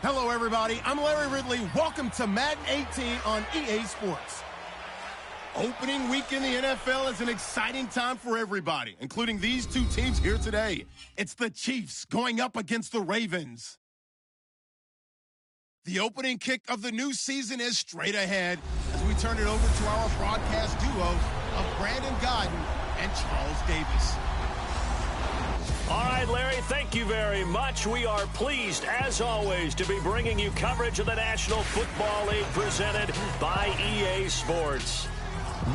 Hello, everybody. I'm Larry Ridley. Welcome to Madden 18 on EA Sports. Opening week in the NFL is an exciting time for everybody, including these two teams here today. It's the Chiefs going up against the Ravens. The opening kick of the new season is straight ahead as we turn it over to our broadcast duo of Brandon Godden and Charles Davis. All right, Larry, thank you very much. We are pleased, as always, to be bringing you coverage of the National Football League presented by EA Sports.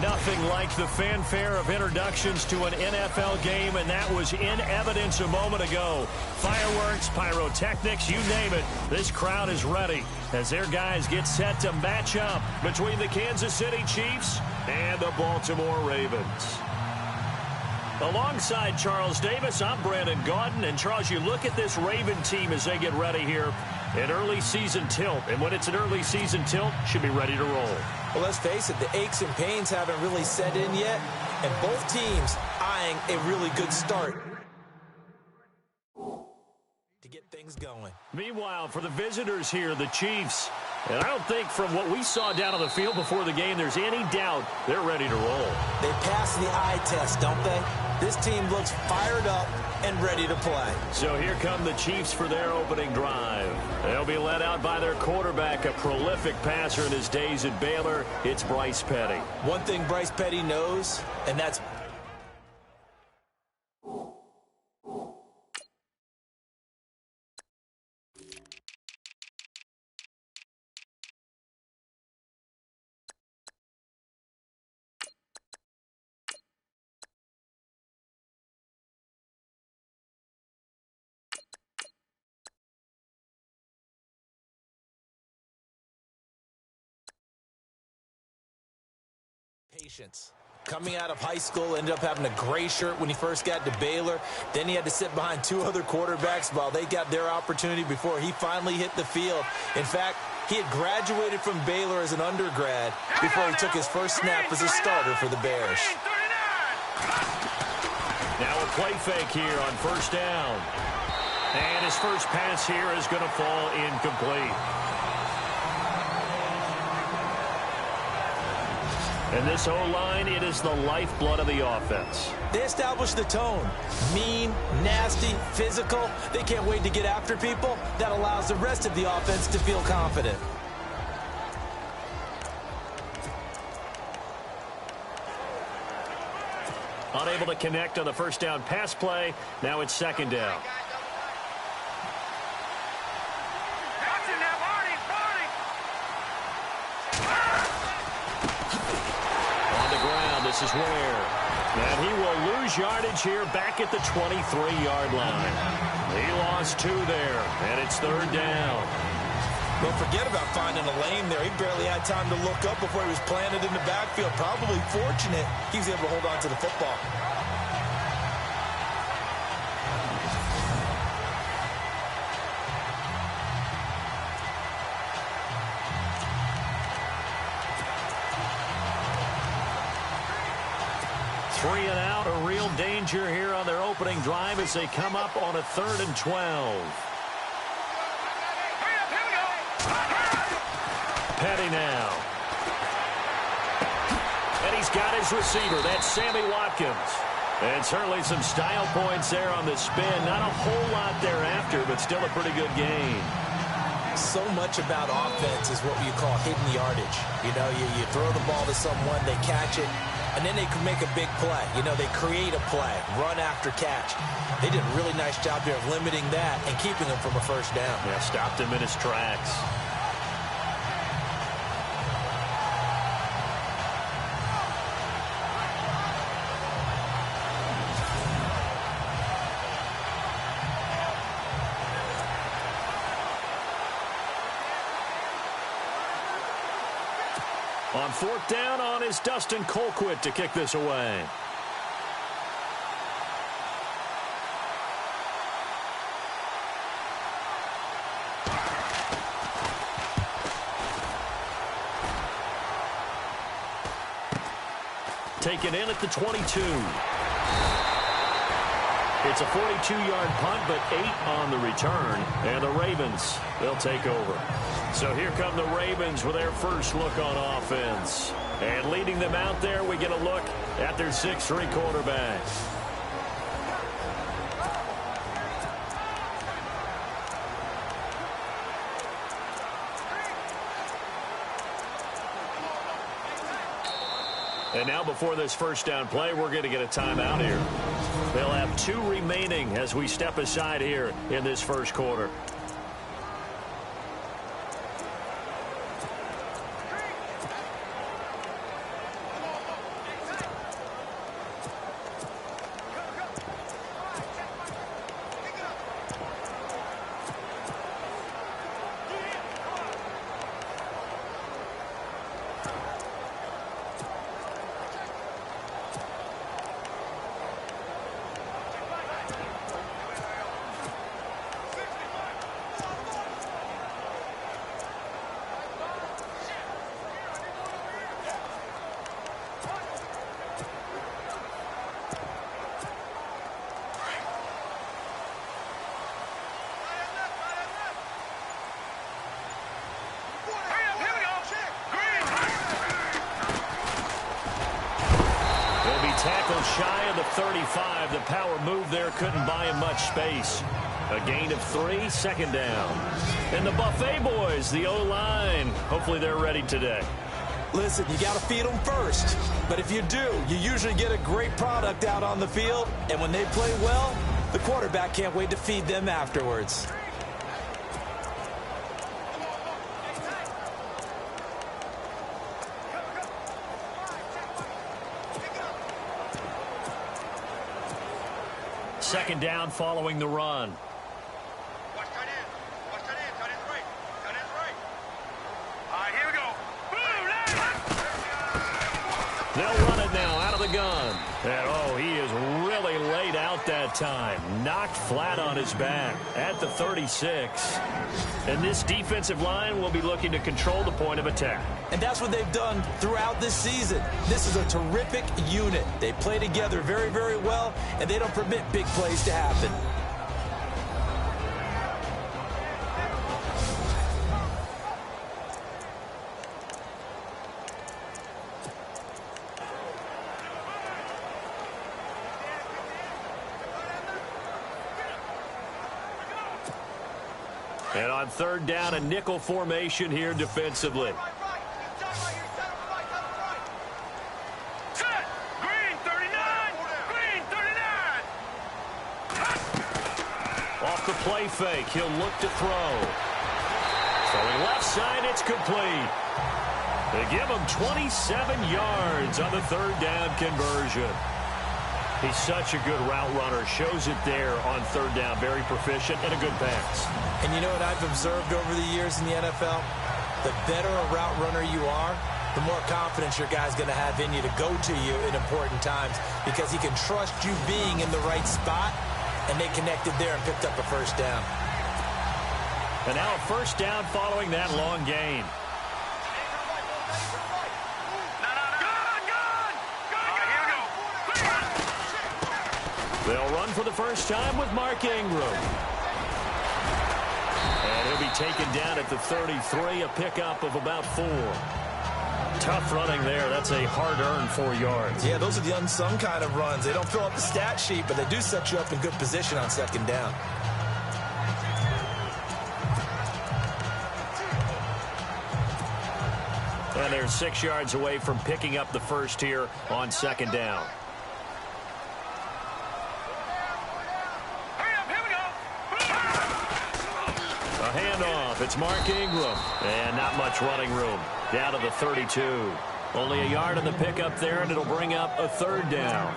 Nothing like the fanfare of introductions to an NFL game, and that was in evidence a moment ago. Fireworks, pyrotechnics, you name it. This crowd is ready as their guys get set to match up between the Kansas City Chiefs and the Baltimore Ravens. Alongside Charles Davis, I'm Brandon Gaudin. And, Charles, you look at this Raven team as they get ready here. An early season tilt. And when it's an early season tilt, should be ready to roll. Well, let's face it, the aches and pains haven't really set in yet. And both teams eyeing a really good start to get things going. Meanwhile, for the visitors here, the Chiefs. And I don't think from what we saw down on the field before the game, there's any doubt they're ready to roll. They pass the eye test, don't they? This team looks fired up and ready to play. So here come the Chiefs for their opening drive. They'll be led out by their quarterback, a prolific passer in his days at Baylor. It's Bryce Petty. One thing Bryce Petty knows, and that's patience. Coming out of high school, ended up having a gray shirt when he first got to Baylor. Then he had to sit behind two other quarterbacks while they got their opportunity before he finally hit the field. In fact, he had graduated from Baylor as an undergrad before he took his first snap as a starter for the Bears. Now a play fake here on first down. And his first pass here is going to fall incomplete. And this O-line, it is the lifeblood of the offense. They establish the tone. Mean, nasty, physical. They can't wait to get after people. That allows the rest of the offense to feel confident. Unable to connect on the first down pass play. Now it's second down. This is Ware. And he will lose yardage here back at the 23-yard line. He lost 2 there, and it's third down. Don't forget about finding a lane there. He barely had time to look up before he was planted in the backfield. Probably fortunate he was able to hold on to the football. Three and out, a real danger here on their opening drive as they come up on a 3rd and 12. Petty now. And he's got his receiver. That's Sammy Watkins. And certainly some style points there on the spin. Not a whole lot thereafter, but still a pretty good game. So much about offense is what you call hidden yardage. You know, you throw the ball to someone, they catch it, and then they can make a big play. You know, they create a play, run after catch. They did a really nice job here of limiting that and keeping him from a first down. Yeah, stopped him in his tracks. On 4th down on is Dustin Colquitt to kick this away. Taken in at the 22. It's a 42-yard punt, but 8 on the return. And the Ravens, they'll take over. So here come the Ravens with their first look on offense. And leading them out there, we get a look at their 6'3" quarterback. And now before this first down play, we're going to get a timeout here. They'll have 2 remaining as we step aside here in this first quarter. Tackled shy of the 35. The power move there couldn't buy him much space. A gain of 3, second down. And the Buffet boys, the O-line, hopefully they're ready today. Listen, you got to feed them first. But if you do, you usually get a great product out on the field. And when they play well, the quarterback can't wait to feed them afterwards. Second down following the run. Watch tight end. Watch tight end. Tight end's right. Tight end's right. All right, here we go. Boom! They'll run it now out of the gun. And, oh, he is really laid out that time. Knocked flat on his back at the 36. And this defensive line will be looking to control the point of attack. And that's what they've done throughout this season. This is a terrific unit. They play together very, very well, and they don't permit big plays to happen. And on third down, a nickel formation here defensively. Set! Green 39! Green 39! Off the play fake, he'll look to throw. Throwing left side, it's complete. They give him 27 yards on the third down conversion. He's such a good route runner. Shows it there on third down. Very proficient and a good pass. And you know what I've observed over the years in the NFL? The better a route runner you are, the more confidence your guy's going to have in you to go to you in important times because he can trust you being in the right spot, and they connected there and picked up a first down. And now a first down following that long gain. They'll run for the first time with Mark Ingram. And he'll be taken down at the 33, a pickup of about 4. Tough running there. That's a hard-earned 4 yards. Yeah, those are the unsung kind of runs. They don't fill up the stat sheet, but they do set you up in good position on second down. And they're 6 yards away from picking up the first here on second down. A handoff. It's Mark Ingram. And not much running room. Down to the 32. Only a yard on the pickup there, and it'll bring up a third down.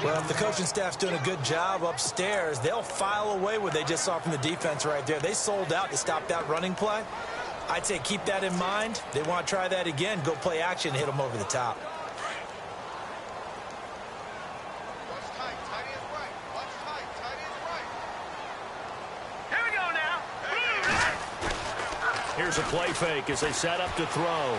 Well, if the coaching staff's doing a good job upstairs, they'll file away what they just saw from the defense right there. They sold out to stop that running play. I'd say keep that in mind. They want to try that again. Go play action, hit them over the top. Watch tight. Tight end's right. Watch tight. Tight end's right. Here we go now. Here's a play fake as they set up to throw.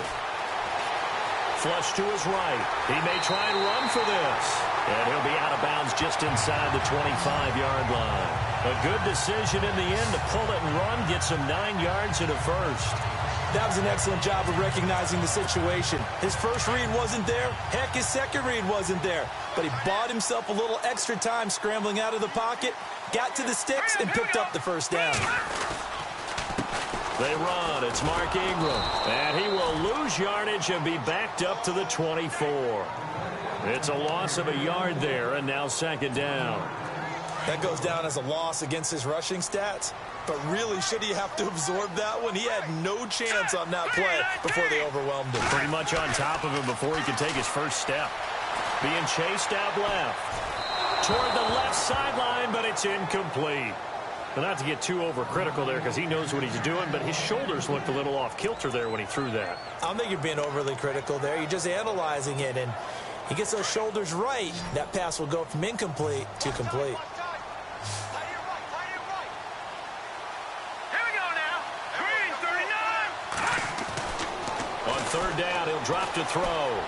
flush to his right. He may try and run for this. And he'll be out of bounds just inside the 25-yard line. A good decision in the end to pull it and run, get some 9 yards and a first. That was an excellent job of recognizing the situation. His first read wasn't there. Heck, his second read wasn't there. But he bought himself a little extra time scrambling out of the pocket, got to the sticks, and picked up the first down. They run. It's Mark Ingram. And he will lose yardage and be backed up to the 24. It's a loss of a yard there, and now second down. That goes down as a loss against his rushing stats. But really, should he have to absorb that one? He had no chance on that play before they overwhelmed him. Pretty much on top of him before he could take his first step. Being chased out left. Toward the left sideline, but it's incomplete. But not to get too overcritical there because he knows what he's doing, but his shoulders looked a little off kilter there when he threw that. I don't think you're being overly critical there. You're just analyzing it, and he gets those shoulders right. That pass will go from incomplete to complete. On third down, he'll drop to throw.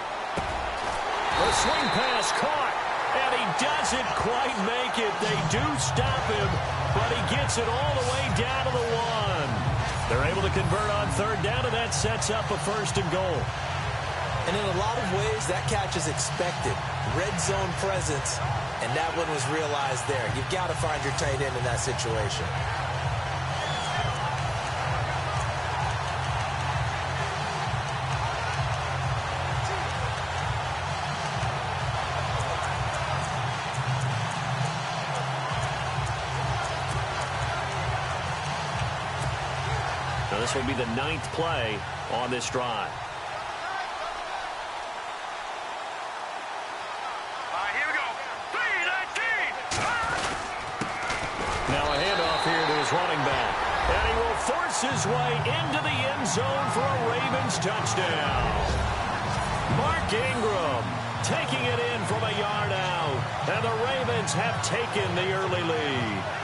The swing pass caught, and he doesn't quite make it. They do stop him, but he gets it all the way down to the 1. They're able to convert on third down, and that sets up a first and goal. And in a lot of ways, that catch is expected. Red zone presence, and that one was realized there. You've got to find your tight end in that situation. So this will be the 9th play on this drive. Here we go. 3-19. Now a handoff here to his running back. And he will force his way into the end zone for a Ravens touchdown. Mark Ingram taking it in from a yard out. And the Ravens have taken the early lead.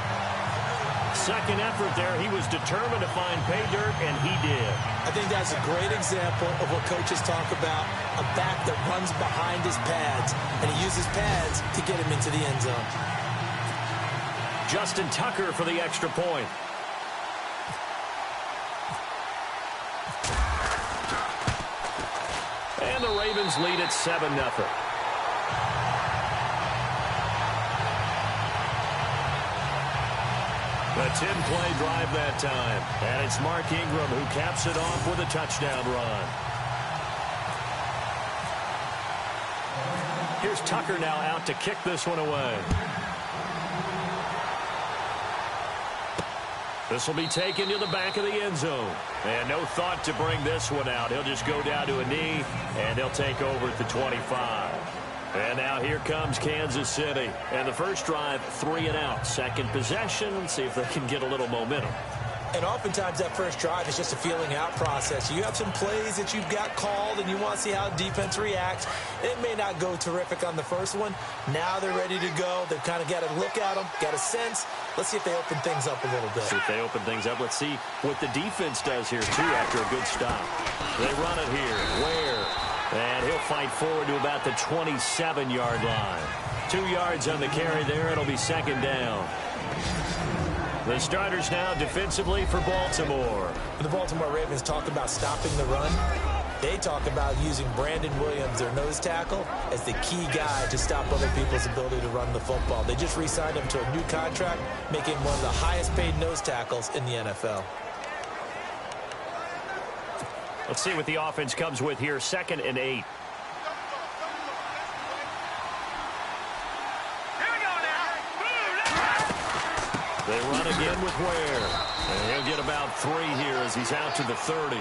Second effort there, he was determined to find pay dirt, and he did. I think that's a great example of what coaches talk about, a back that runs behind his pads, and he uses pads to get him into the end zone. Justin Tucker for the extra point. And the Ravens lead at 7-0. A 10-play drive that time. And it's Mark Ingram who caps it off with a touchdown run. Here's Tucker now out to kick this one away. This will be taken to the back of the end zone. And no thought to bring this one out. He'll just go down to a knee, and he'll take over at the 25. And now here comes Kansas City. And the first drive, 3 and out. Second possession, see if they can get a little momentum. And oftentimes that first drive is just a feeling out process. You have some plays that you've got called and you want to see how the defense reacts. It may not go terrific on the first one. Now they're ready to go. They've kind of got to look at them, got a sense. Let's see if they open things up a little bit. See if they open things up. Let's see what the defense does here, too, after a good stop. They run it here. Where? And he'll fight forward to about the 27-yard line. 2 yards on the carry there. It'll be second down. The starters now defensively for Baltimore. When the Baltimore Ravens talk about stopping the run, they talk about using Brandon Williams, their nose tackle, as the key guy to stop other people's ability to run the football. They just re-signed him to a new contract, making him one of the highest-paid nose tackles in the NFL. Let's see what the offense comes with here. 2nd and 8. They run again with Ware. And he'll get about 3 here as he's out to the 30.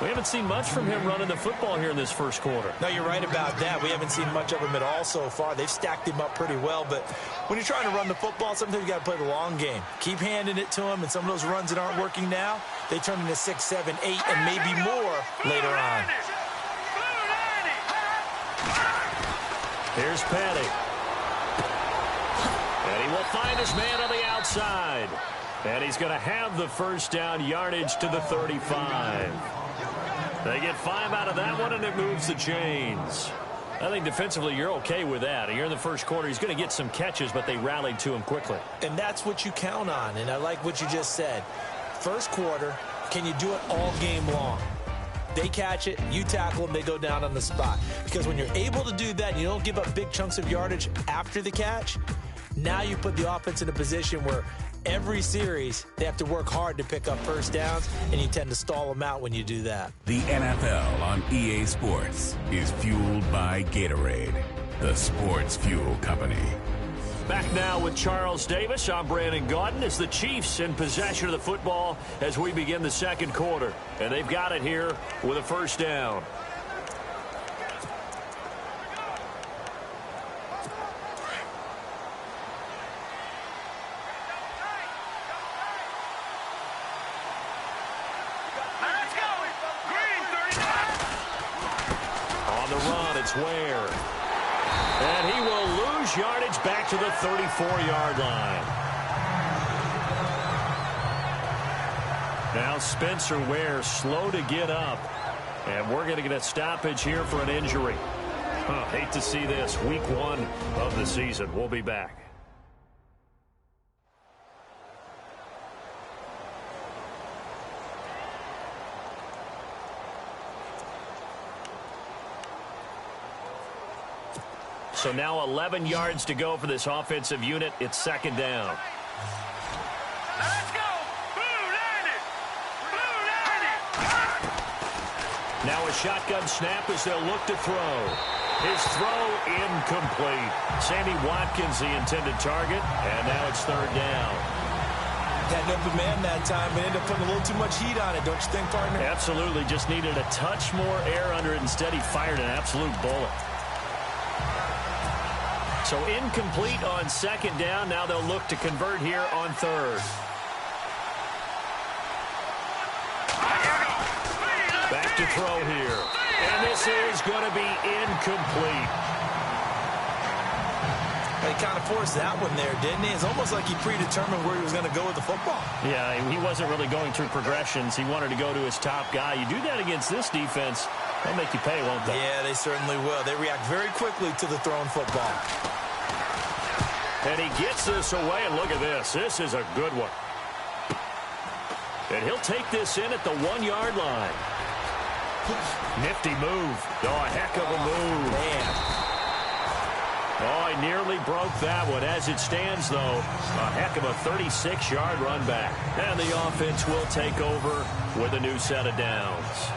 We haven't seen much from him running the football here in this first quarter. No, you're right about that. We haven't seen much of him at all so far. They've stacked him up pretty well, but when you're trying to run the football, sometimes you got to play the long game. Keep handing it to him, and some of those runs that aren't working now, they turn into 6, 7, 8, and maybe more later on. Here's Petty. And he will find his man on the outside. And he's going to have the first down, yardage to the 35. They get 5 out of that one, and it moves the chains. I think defensively you're okay with that. Here in the first quarter, he's going to get some catches, but they rallied to him quickly. And that's what you count on, and I like what you just said. First quarter, can you do it all game long? They catch it, you tackle them, they go down on the spot. Because when you're able to do that and you don't give up big chunks of yardage after the catch, now you put the offense in a position where every series they have to work hard to pick up first downs, and you tend to stall them out when you do that. The NFL on EA Sports is fueled by Gatorade, the sports fuel company. Back now with Charles Davis. I'm Brandon Gaudin. As the Chiefs in possession of the football as we begin the second quarter. And they've got it here with a first down. On the run, it's Ware. And he will lose yardage back to the 34-yard line. Now Spencer Ware slow to get up. And we're going to get a stoppage here for an injury. Hate to see this. Week 1 of the season. We'll be back. So now 11 yards to go for this offensive unit. It's second down. Let's go! Now a shotgun snap as they'll look to throw. His throw incomplete. Sammy Watkins the intended target, and now it's third down. Had an open man that time, but ended up putting a little too much heat on it, don't you think, partner? Absolutely. Just needed a touch more air under it. Instead, he fired an absolute bullet. So incomplete on second down. Now they'll look to convert here on third. Back to throw here. And this is going to be incomplete. He kind of forced that one there, didn't he? It's almost like he predetermined where he was going to go with the football. Yeah, he wasn't really going through progressions. He wanted to go to his top guy. You do that against this defense, they'll make you pay, won't they? Yeah, they certainly will. They react very quickly to the thrown football. And he gets this away, and look at this. This is a good one. And he'll take this in at the 1-yard line. Nifty move. Oh, a heck of a move. Man. Oh, he nearly broke that one. As it stands, though, a heck of a 36-yard run back. And the offense will take over with a new set of downs.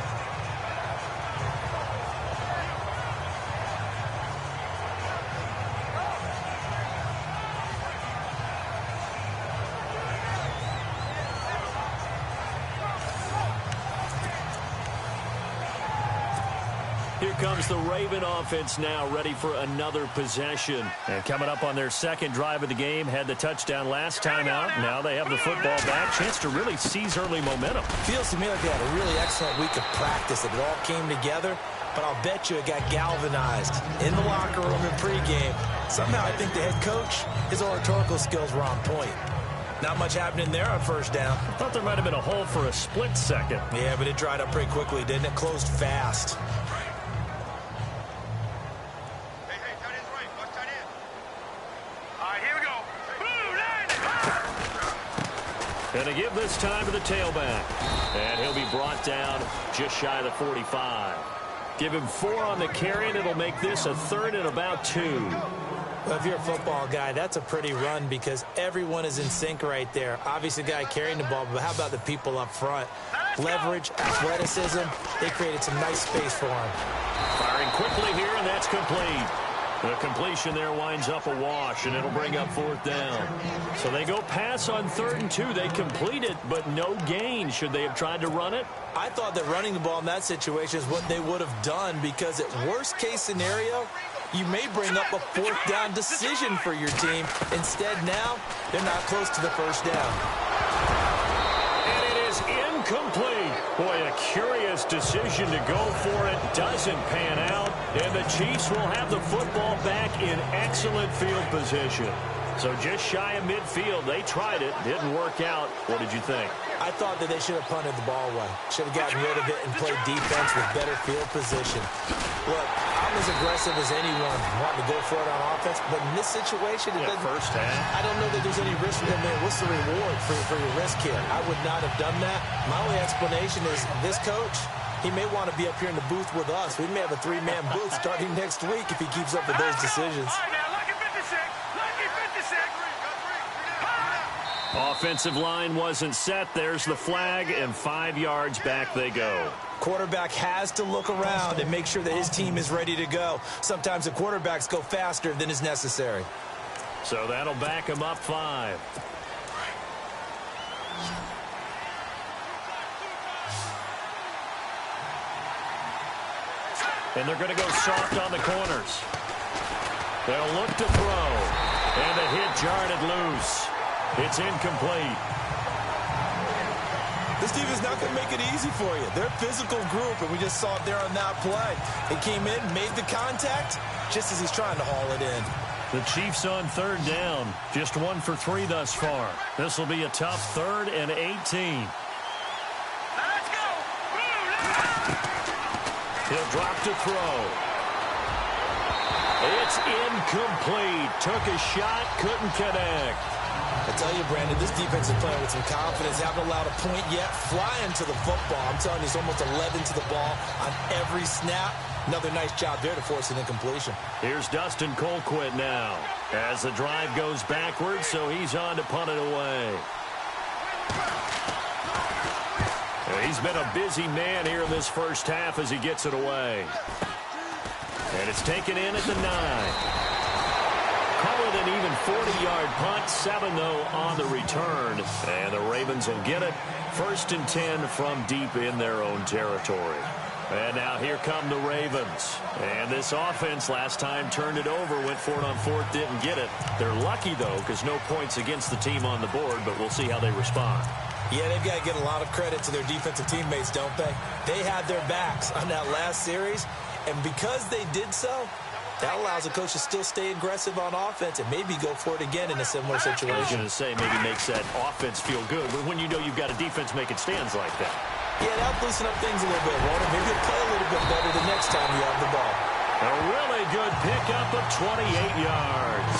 Here comes the Raven offense now, ready for another possession. And coming up on their second drive of the game, had the touchdown last time out. Now they have the football back. Chance to really seize early momentum. Feels to me like they had a really excellent week of practice. It all came together, but I'll bet you it got galvanized in the locker room in pregame. Somehow I think the head coach, his oratorical skills were on point. Not much happening there on first down. I thought there might have been a hole for a split second. Yeah, but it dried up pretty quickly, didn't it? Closed fast. And to give this time to the tailback. And he'll be brought down just shy of the 45. Give him 4 on the carry, and it'll make this a third and about 2. Well, if you're a football guy, that's a pretty run because everyone is in sync right there. Obviously, the guy carrying the ball, but how about the people up front? Leverage, athleticism, they created some nice space for him. Firing quickly here, and that's complete. The completion there winds up a wash, and it'll bring up fourth down. So they go pass on 3rd and 2. They complete it, but no gain. Should they have tried to run it? I thought that running the ball in that situation is what they would have done because at worst case scenario, you may bring up a 4th down decision for your team. Instead, now, they're not close to the first down. And it is incomplete. Boy, a curious decision to go for it. Doesn't pan out. And the Chiefs will have the football back in excellent field position. So just shy of midfield. They tried it. Didn't work out. What did you think? I thought that they should have punted the ball away. Should have gotten rid of it and played defense with better field position. Look, I'm as aggressive as anyone wanting to go for it on offense, but in this situation, it doesn't. First half. I don't know that there's any risk for them there. What's the reward for your risk here? I would not have done that. My only explanation is this coach, he may want to be up here in the booth with us. We may have a three-man booth starting next week if he keeps up with those decisions. Offensive line wasn't set. There's the flag, and 5 yards back they go. Quarterback has to look around and make sure that his team is ready to go. Sometimes the quarterbacks go faster than is necessary. So that'll back him up 5. And they're going to go soft on the corners. They'll look to throw. And the hit jarred it loose. It's incomplete. This team is not going to make it easy for you. They're a physical group, and we just saw it there on that play. He came in, made the contact, just as he's trying to haul it in. The Chiefs on 3rd down. Just 1 for 3 thus far. This will be a tough 3rd and 18. Let's go! He'll drop to throw. It's incomplete. Took a shot, couldn't connect. I tell you, Brandon, this defense is playing with some confidence. Haven't allowed a point yet. Flying to the football. I'm telling you, it's almost 11 to the ball on every snap. Another nice job there to force an incompletion. Here's Dustin Colquitt now as the drive goes backwards, so he's on to punt it away. He's been a busy man here in this first half as he gets it away. And it's taken in at the 9. Call it an even 40-yard punt. 7, though, on the return. And the Ravens will get it. 1st and 10 from deep in their own territory. And now here come the Ravens. And this offense last time turned it over, went for it on 4th, didn't get it. They're lucky, though, because no points against the team on the board, but we'll see how they respond. Yeah, they've got to get a lot of credit to their defensive teammates, don't they? They had their backs on that last series, and because they did so, that allows the coach to still stay aggressive on offense and maybe go for it again in a similar situation. I was going to say maybe makes that offense feel good, but when you know you've got a defense making stands like that. Yeah, that'll loosen up things a little bit, won't it? Maybe you'll play a little bit better the next time you have the ball. A really good pickup of 28 yards.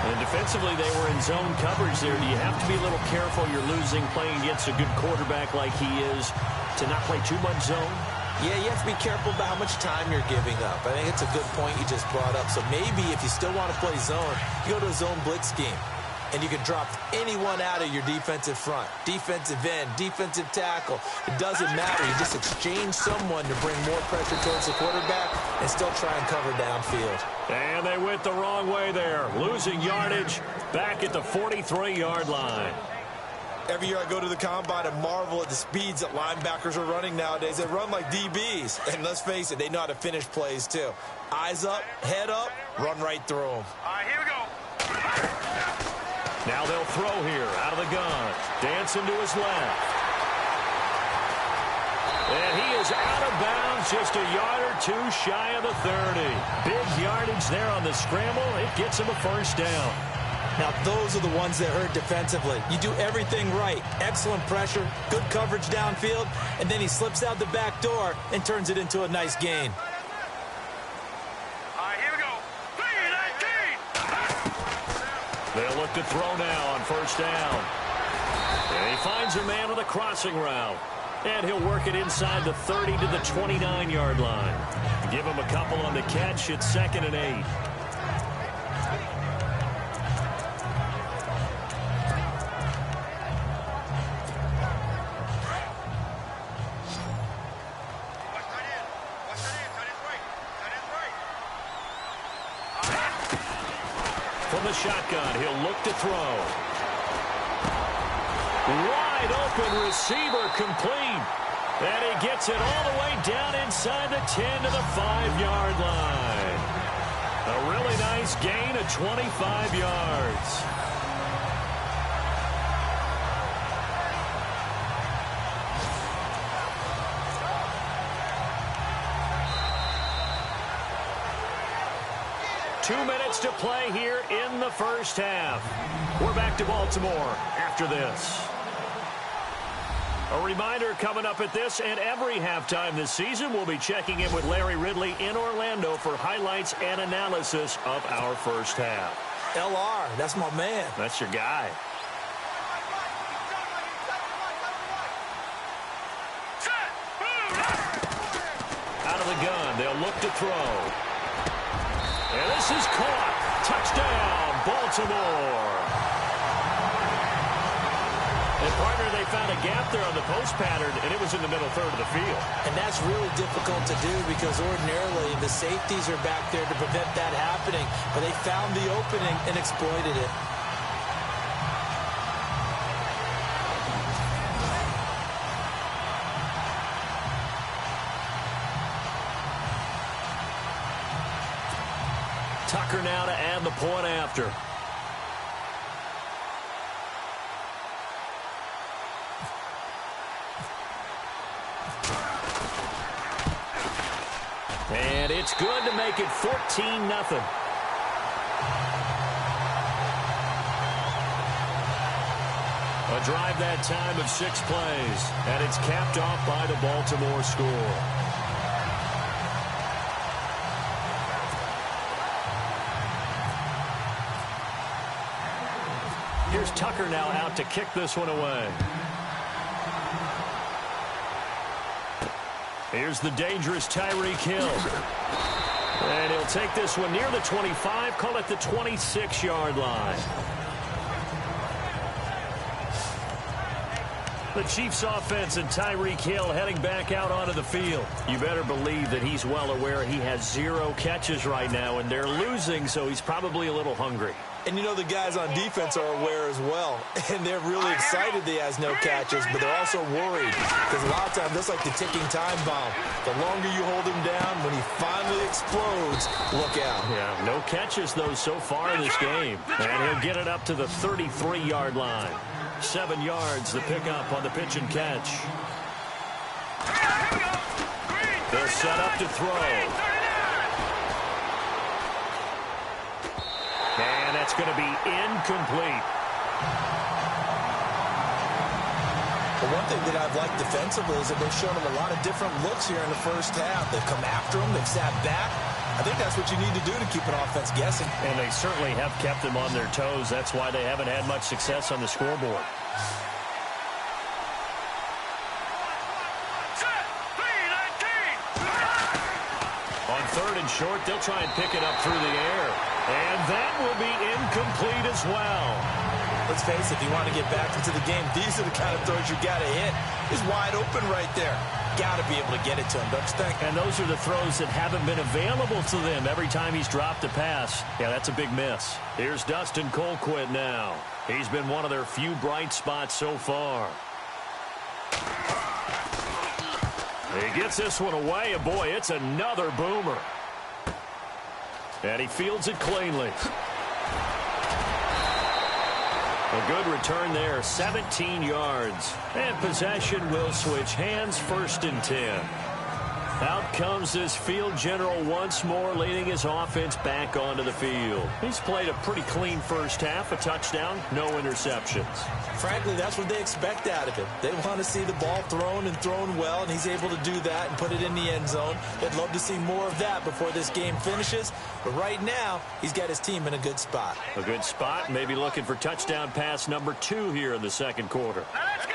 And defensively, they were in zone coverage there. Do you have to be a little careful? You're losing playing against a good quarterback like he is to not play too much zone? Yeah, you have to be careful about how much time you're giving up. I think it's a good point you just brought up. So maybe if you still want to play zone, you go to a zone blitz scheme. And you can drop anyone out of your defensive front. Defensive end, defensive tackle. It doesn't matter. You just exchange someone to bring more pressure towards the quarterback and still try and cover downfield. And they went the wrong way there. Losing yardage back at the 43-yard line. Every year I go to the combine and marvel at the speeds that linebackers are running nowadays. They run like DBs. And let's face it, they know how to finish plays too. Eyes up, head up, run right through them. All right, here we go. Now they'll throw here out of the gun. Dancing to his left. And he is out of bounds just a yard or two shy of the 30. Big yardage there on the scramble. It gets him a first down. Now, those are the ones that hurt defensively. You do everything right. Excellent pressure, good coverage downfield, and then he slips out the back door and turns it into a nice gain. All right, here we go. 3-19. They'll look to throw now on first down. And he finds a man with a crossing route. And he'll work it inside the 30 to the 29-yard line. Give him a couple on the catch. It's 2nd and 8. From the shotgun, he'll look to throw. Wide open receiver complete. And he gets it all the way down inside the 10 to the 5-yard line. A really nice gain of 25 yards. 2 minutes to play here in the first half. We're back to Baltimore after this. A reminder coming up at this and every halftime this season, we'll be checking in with Larry Ridley in Orlando for highlights and analysis of our first half. LR, that's my man. That's your guy. Out of the gun, they'll look to throw. And this is caught. Touchdown, Baltimore. And, partner, they found a gap there on the post pattern, and it was in the middle third of the field. And that's really difficult to do because ordinarily the safeties are back there to prevent that happening. But they found the opening and exploited it. Tucker now to add the point after. And it's good to make it 14-0. A drive that time of 6 plays, and it's capped off by the Baltimore score. Here's Tucker now out to kick this one away. Here's the dangerous Tyreek Hill. And he'll take this one near the 25, call it the 26-yard line. The Chiefs offense and Tyreek Hill heading back out onto the field. You better believe that he's well aware he has 0 catches right now, and they're losing, so he's probably a little hungry. And you know the guys on defense are aware as well. And they're really excited that he has no catches, but they're also worried. Because a lot of times that's like the ticking time bomb. The longer you hold him down, when he finally explodes, look out. Yeah, no catches, though, so far in this game. And he'll get it up to the 33-yard line. 7 yards, the pickup on the pitch and catch. They're set up to throw. And that's going to be incomplete. But one thing that I've liked defensively is that they've shown him a lot of different looks here in the first half. They've come after him. They've sat back. I think that's what you need to do to keep an offense guessing. And they certainly have kept them on their toes. That's why they haven't had much success on the scoreboard. On 3rd and short, they'll try and pick it up through the air. And that will be incomplete as well. Let's face it, if you want to get back into the game, these are the kind of throws you got to hit. He's wide open right there. Got to be able to get it to him, don't you think? And those are the throws that haven't been available to them every time he's dropped a pass. Yeah, that's a big miss. Here's Dustin Colquitt now. He's been one of their few bright spots so far. He gets this one away, and boy, it's another boomer. And he fields it cleanly. A good return there, 17 yards. And possession will switch hands, 1st and 10. Out comes this field general once more, leading his offense back onto the field. He's played a pretty clean first half, a touchdown, no interceptions. Frankly, that's what they expect out of him. They want to see the ball thrown and thrown well, and he's able to do that and put it in the end zone. They'd love to see more of that before this game finishes. But right now, he's got his team in a good spot. A good spot, maybe looking for touchdown pass number 2 here in the second quarter. Let's go.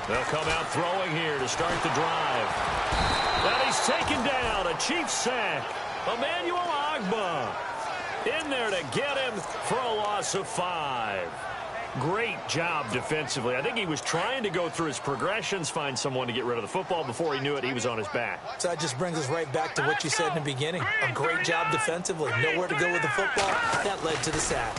They'll come out throwing here to start the drive. And he's taken down, a Chiefs sack. Emmanuel Ogbah in there to get him for a loss of 5. Great job defensively. I think he was trying to go through his progressions, find someone to get rid of the football. Before he knew it, he was on his back. So that just brings us right back to what you said in the beginning. A great job defensively. Nowhere to go with the football. That led to the sack.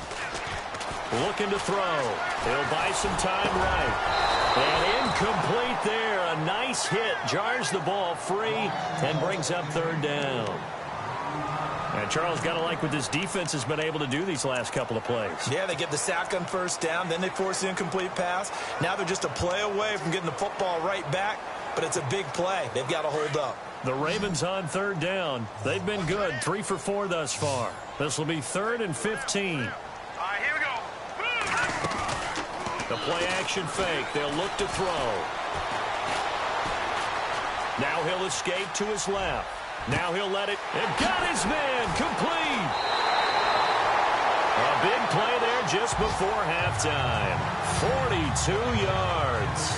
Looking to throw. He'll buy some time right. And incomplete there. A nice hit. Jars the ball free and brings up 3rd down. And Charles, got to like what this defense has been able to do these last couple of plays. Yeah, they get the sack on 1st down. Then they force the incomplete pass. Now they're just a play away from getting the football right back. but it's a big play. They've got to hold up. The Ravens on third down. They've been good, 3 for 4 thus far. This will be 3rd and 15. All right, here we go. The play-action fake. They'll look to throw. Now he'll escape to his left. Now he'll let it. And got his man. Complete. A big play there just before halftime. 42 yards.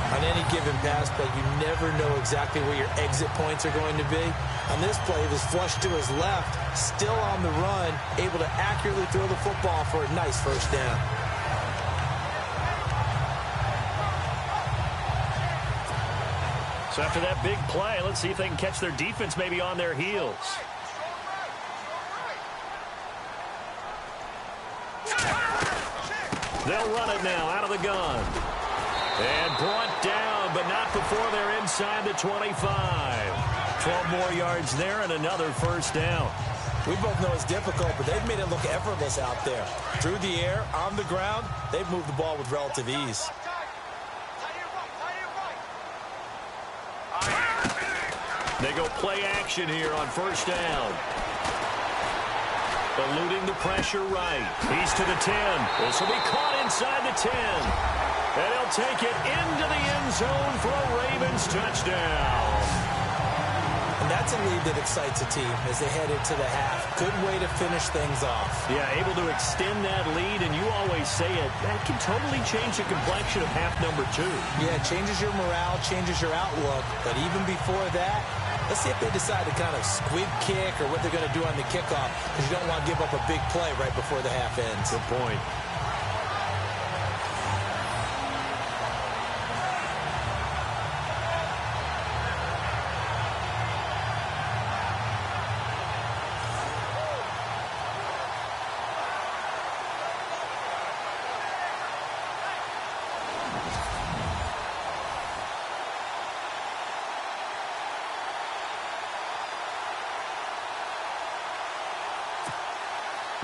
On any given pass play, you never know exactly where your exit points are going to be. On this play, it was flushed to his left, still on the run, able to accurately throw the football for a nice first down. So after that big play, let's see if they can catch their defense maybe on their heels. They'll run it now out of the gun. And brought down, but not before they're inside the 25. 12 more yards there and another first down. We both know it's difficult, but they've made it look effortless out there. Through the air, on the ground, they've moved the ball with relative ease. They go play action here on first down. Eluding the pressure right. He's to the 10. This will be caught inside the 10. And he'll take it into the end zone for a Ravens touchdown. And that's a lead that excites a team as they head into the half. Good way to finish things off. Yeah, able to extend that lead, and you always say it, that can totally change the complexion of half number 2. Yeah, it changes your morale, changes your outlook. But even before that, let's see if they decide to kind of squib kick or what they're going to do on the kickoff, because you don't want to give up a big play right before the half ends. Good point.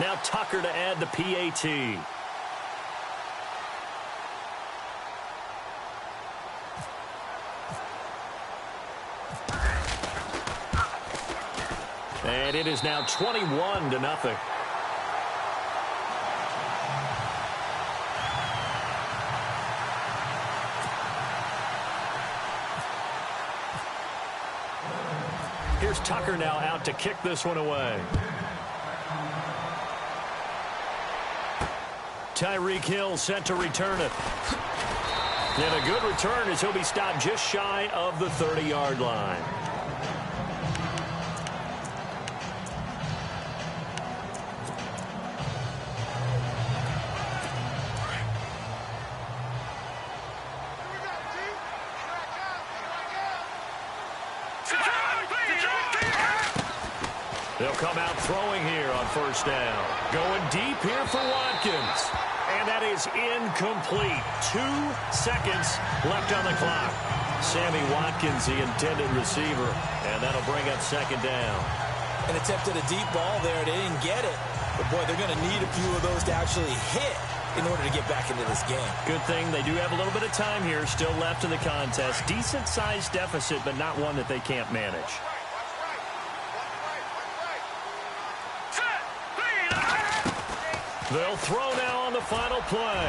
Now Tucker to add the PAT. And it is now 21-0. Here's Tucker now out to kick this one away. Tyreek Hill set to return it. And a good return as he'll be stopped just shy of the 30-yard line. They'll come out throwing here on first down. Going deep here for Watkins. And that is incomplete. 2 seconds left on the clock. Sammy Watkins, the intended receiver. And that'll bring up second down. And attempted a deep ball there. They didn't get it. But, boy, they're going to need a few of those to actually hit in order to get back into this game. Good thing they do have a little bit of time here still left in the contest. Decent-sized deficit, but not one that they can't manage. They'll throw now on the final play.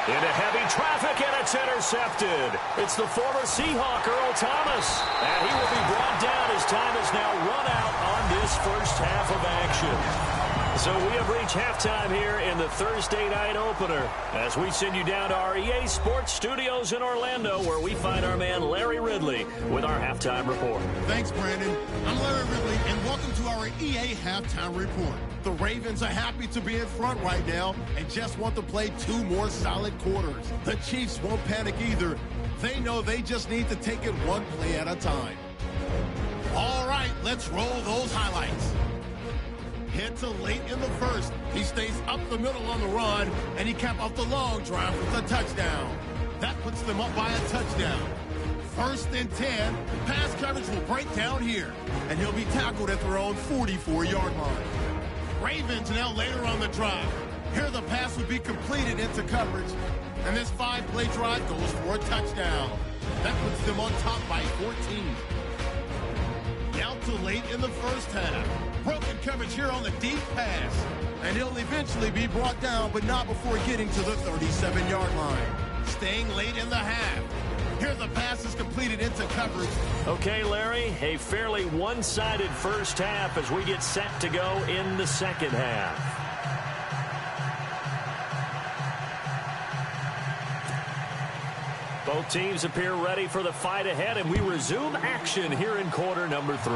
Into heavy traffic, and it's intercepted. It's the former Seahawk, Earl Thomas. And he will be brought down as time is now run out on this first half of action. So we have reached halftime here in the Thursday night opener as we send you down to our EA Sports Studios in Orlando, where we find our man Larry Ridley with our halftime report. Thanks, Brandon. I'm Larry Ridley, and welcome to our EA halftime report. The Ravens are happy to be in front right now and just want to play 2 more solid quarters. The Chiefs won't panic either. They know they just need to take it 1 play at a time. All right, let's roll those highlights. Hit to late in the first. He stays up the middle on the run, and he capped off the long drive with a touchdown. That puts them up by a touchdown. 1st and 10, pass coverage will break down here, and he'll be tackled at their own 44-yard line. Ravens now later on the drive. Here the pass would be completed into coverage. And this 5-play drive goes for a touchdown. That puts them on top by 14. Now to late in the first half. Broken coverage here on the deep pass. And he'll eventually be brought down, but not before getting to the 37-yard line. Staying late in the half. Here the pass is completed into coverage. Okay, Larry, a fairly one-sided first half as we get set to go in the second half. Both teams appear ready for the fight ahead, and we resume action here in quarter number 3.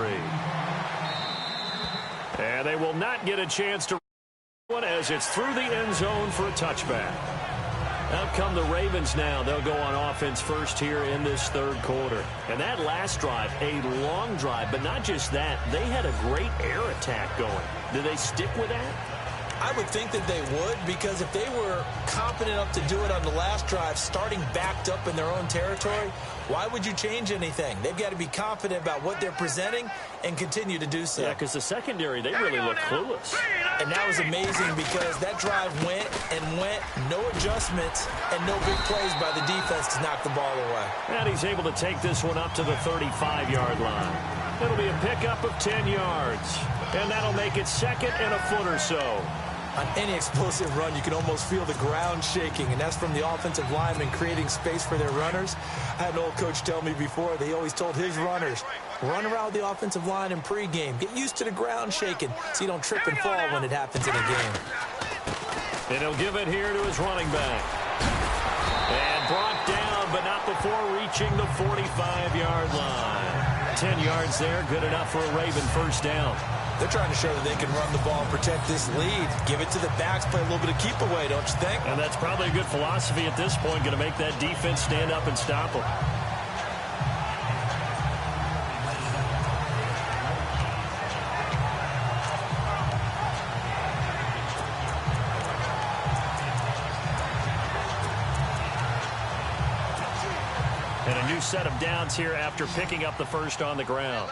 And they will not get a chance to run as it's through the end zone for a touchback. Out come the Ravens now. They'll go on offense first here in this third quarter. And that last drive, a long drive, but not just that. They had a great air attack going. Do they stick with that? I would think that they would, because if they were confident enough to do it on the last drive, starting backed up in their own territory, why would you change anything? They've got to be confident about what they're presenting and continue to do so. Yeah, because the secondary, they really look clueless. And that was amazing because that drive went and went, no adjustments, and no big plays by the defense to knock the ball away. And he's able to take this one up to the 35-yard line. It'll be a pickup of 10 yards. And that'll make it second and a foot or so. On any explosive run, you can almost feel the ground shaking, and that's from the offensive linemen creating space for their runners. I had an old coach tell me before, they always told his runners, run around the offensive line in pregame. Get used to the ground shaking so you don't trip and fall when it happens in a game. And he'll give it here to his running back. And brought down, but not before reaching the 45-yard line. 10 yards there, good enough for a Raven first down. They're trying to show that they can run the ball and protect this lead. Give it to the backs, play a little bit of keep away, don't you think? And that's probably a good philosophy at this point, going to make that defense stand up and stop them. And a new set of downs here after picking up the first on the ground.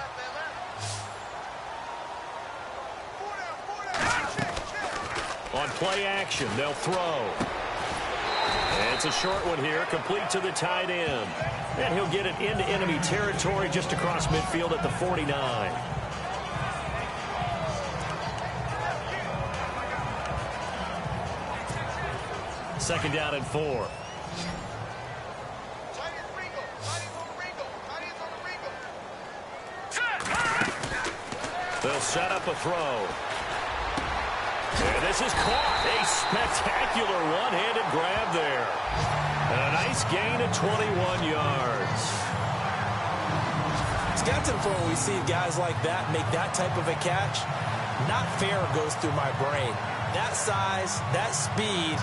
On play action, they'll throw. And it's a short one here, complete to the tight end. And he'll get it into enemy territory just across midfield at the 49. Second down and 4. They'll set up a throw. And this is caught. A spectacular one-handed grab there. And a nice gain of 21 yards. It's got to the point where we see guys like that make that type of a catch. Not fair goes through my brain. That size, that speed,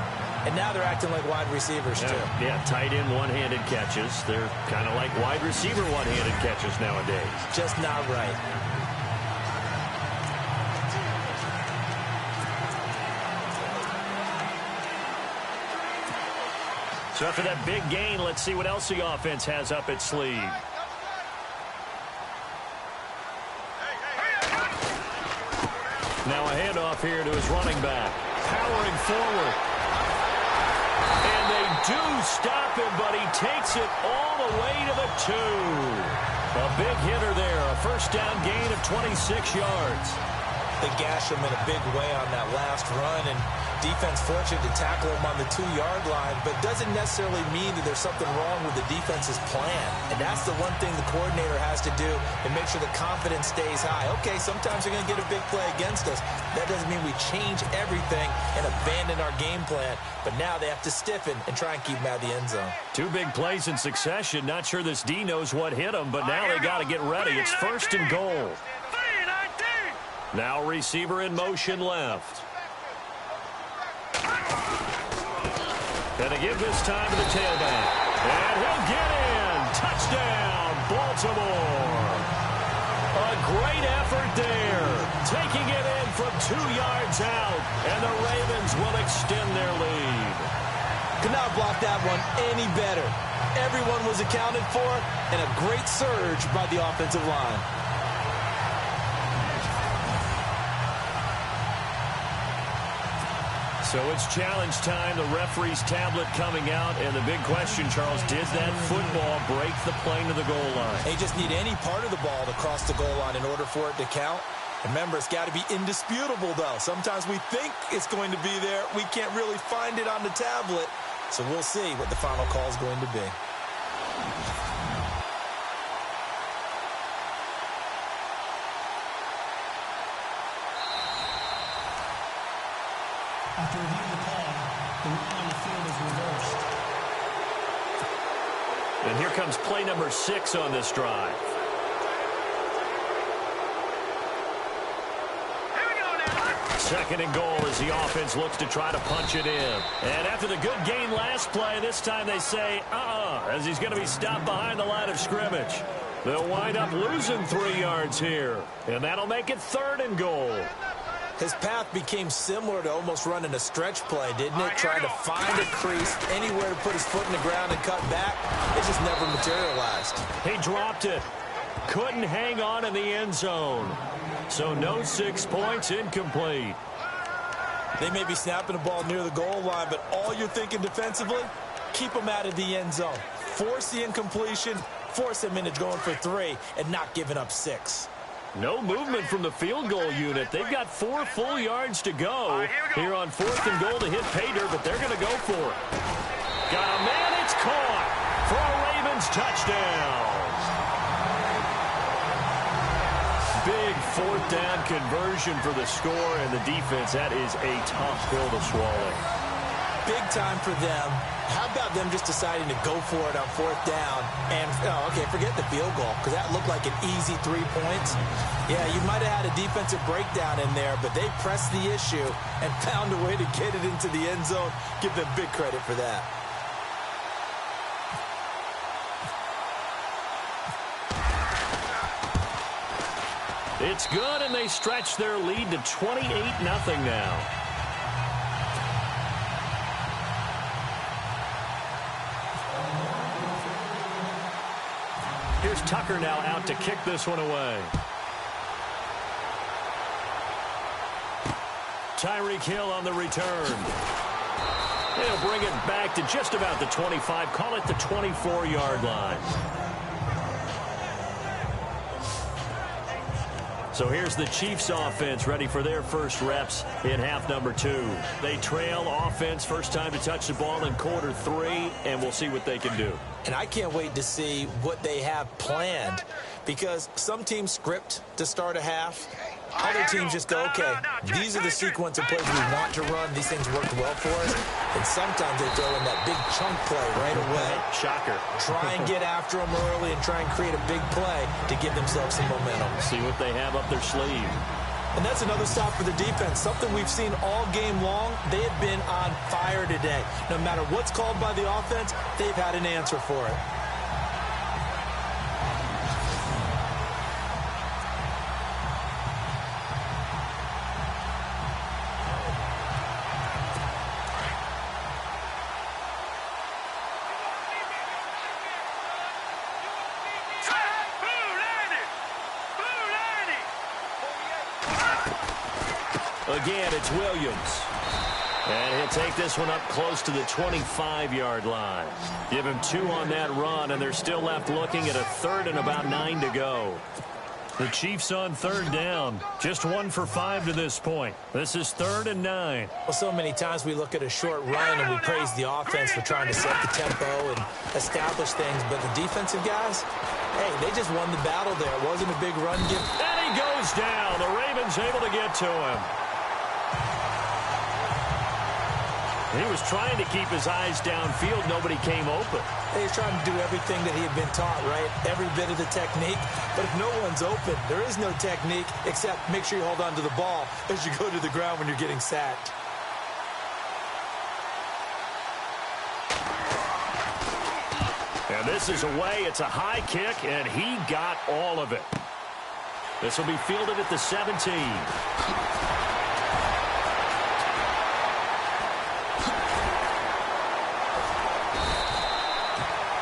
and now they're acting like wide receivers too. Yeah, tight end one-handed catches. They're kind of like wide receiver one-handed catches nowadays. Just not right. So after that big gain, let's see what else the offense has up its sleeve. Now a handoff here to his running back. Powering forward. And they do stop him, but he takes it all the way to the 2. A big hitter there. A first down gain of 26 yards. They gash him in a big way on that last run, and defense fortunate to tackle him on the 2-yard line, but doesn't necessarily mean that there's something wrong with the defense's plan. And that's the one thing the coordinator has to do to make sure the confidence stays high. Okay, sometimes they're going to get a big play against us. That doesn't mean we change everything and abandon our game plan, but now they have to stiffen and try and keep him out of the end zone. 2 big plays in succession. Not sure this D knows what hit him, but now they got to get ready. It's first and goal. Now receiver in motion left. And they give this time to the tailback. And he'll get in. Touchdown, Baltimore. A great effort there. Taking it in from 2 yards out. And the Ravens will extend their lead. Could not block that one any better. Everyone was accounted for, and a great surge by the offensive line. So it's challenge time. The referee's tablet coming out. And the big question, Charles, did that football break the plane to the goal line? They just need any part of the ball to cross the goal line in order for it to count. Remember, it's got to be indisputable, though. Sometimes we think it's going to be there. We can't really find it on the tablet. So we'll see what the final call is going to be. After reviewing the call, the rule on the field is reversed. And here comes play number 6 on this drive. Second and goal as the offense looks to try to punch it in. And after the good gain last play, this time they say, as he's going to be stopped behind the line of scrimmage. They'll wind up losing 3 yards here. And that'll make it 3rd and goal. His path became similar to almost running a stretch play, didn't it? Trying to find a crease, anywhere to put his foot in the ground and cut back. It just never materialized. He dropped it. Couldn't hang on in the end zone. So no 6 points, incomplete. They may be snapping the ball near the goal line, but all you're thinking defensively, keep them out of the end zone. Force the incompletion, force them into going for 3, and not giving up 6. No movement from the field goal unit. They've got 4 full yards to go here on 4th and goal to hit pay dirt, but they're going to go for it. Got a man, it's caught for a Ravens touchdown. Big 4th down conversion for the score, and the defense, that is a tough pill to swallow. Big time for them. How about them just deciding to go for it on 4th down and, forget the field goal, because that looked like an easy 3 points. Yeah, you might have had a defensive breakdown in there, but they pressed the issue and found a way to get it into the end zone. Give them big credit for that. It's good, and they stretch their lead to 28-0 now. Here's Tucker now out to kick this one away. Tyreek Hill on the return. He'll bring it back to just about the 25. Call it the 24-yard line. So here's the Chiefs offense ready for their first reps in half number 2. They trail offense, first time to touch the ball in quarter 3, and we'll see what they can do. And I can't wait to see what they have planned, because some teams script to start a half. Other teams just go, okay, these are the sequence of plays we want to run. These things worked well for us. And sometimes they throw in that big chunk play right away. Shocker. Try and get after them early and try and create a big play to give themselves some momentum. See what they have up their sleeve. And that's another stop for the defense. Something we've seen all game long. They have been on fire today. No matter what's called by the offense, they've had an answer for it. Again, it's Williams. And he'll take this one up close to the 25-yard line. Give him 2 on that run, and they're still left looking at a 3rd and about 9 to go. The Chiefs on 3rd down. Just 1 for 5 to this point. This is 3rd and 9. Well, so many times we look at a short run and we praise the offense for trying to set the tempo and establish things. But the defensive guys, hey, they just won the battle there. It wasn't a big run give. And he goes down. The Ravens able to get to him. He was trying to keep his eyes downfield. Nobody came open. He's trying to do everything that he had been taught, right? Every bit of the technique. But if no one's open, there is no technique except make sure you hold on to the ball as you go to the ground when you're getting sacked. And this is away. It's a high kick, and he got all of it. This will be fielded at the 17.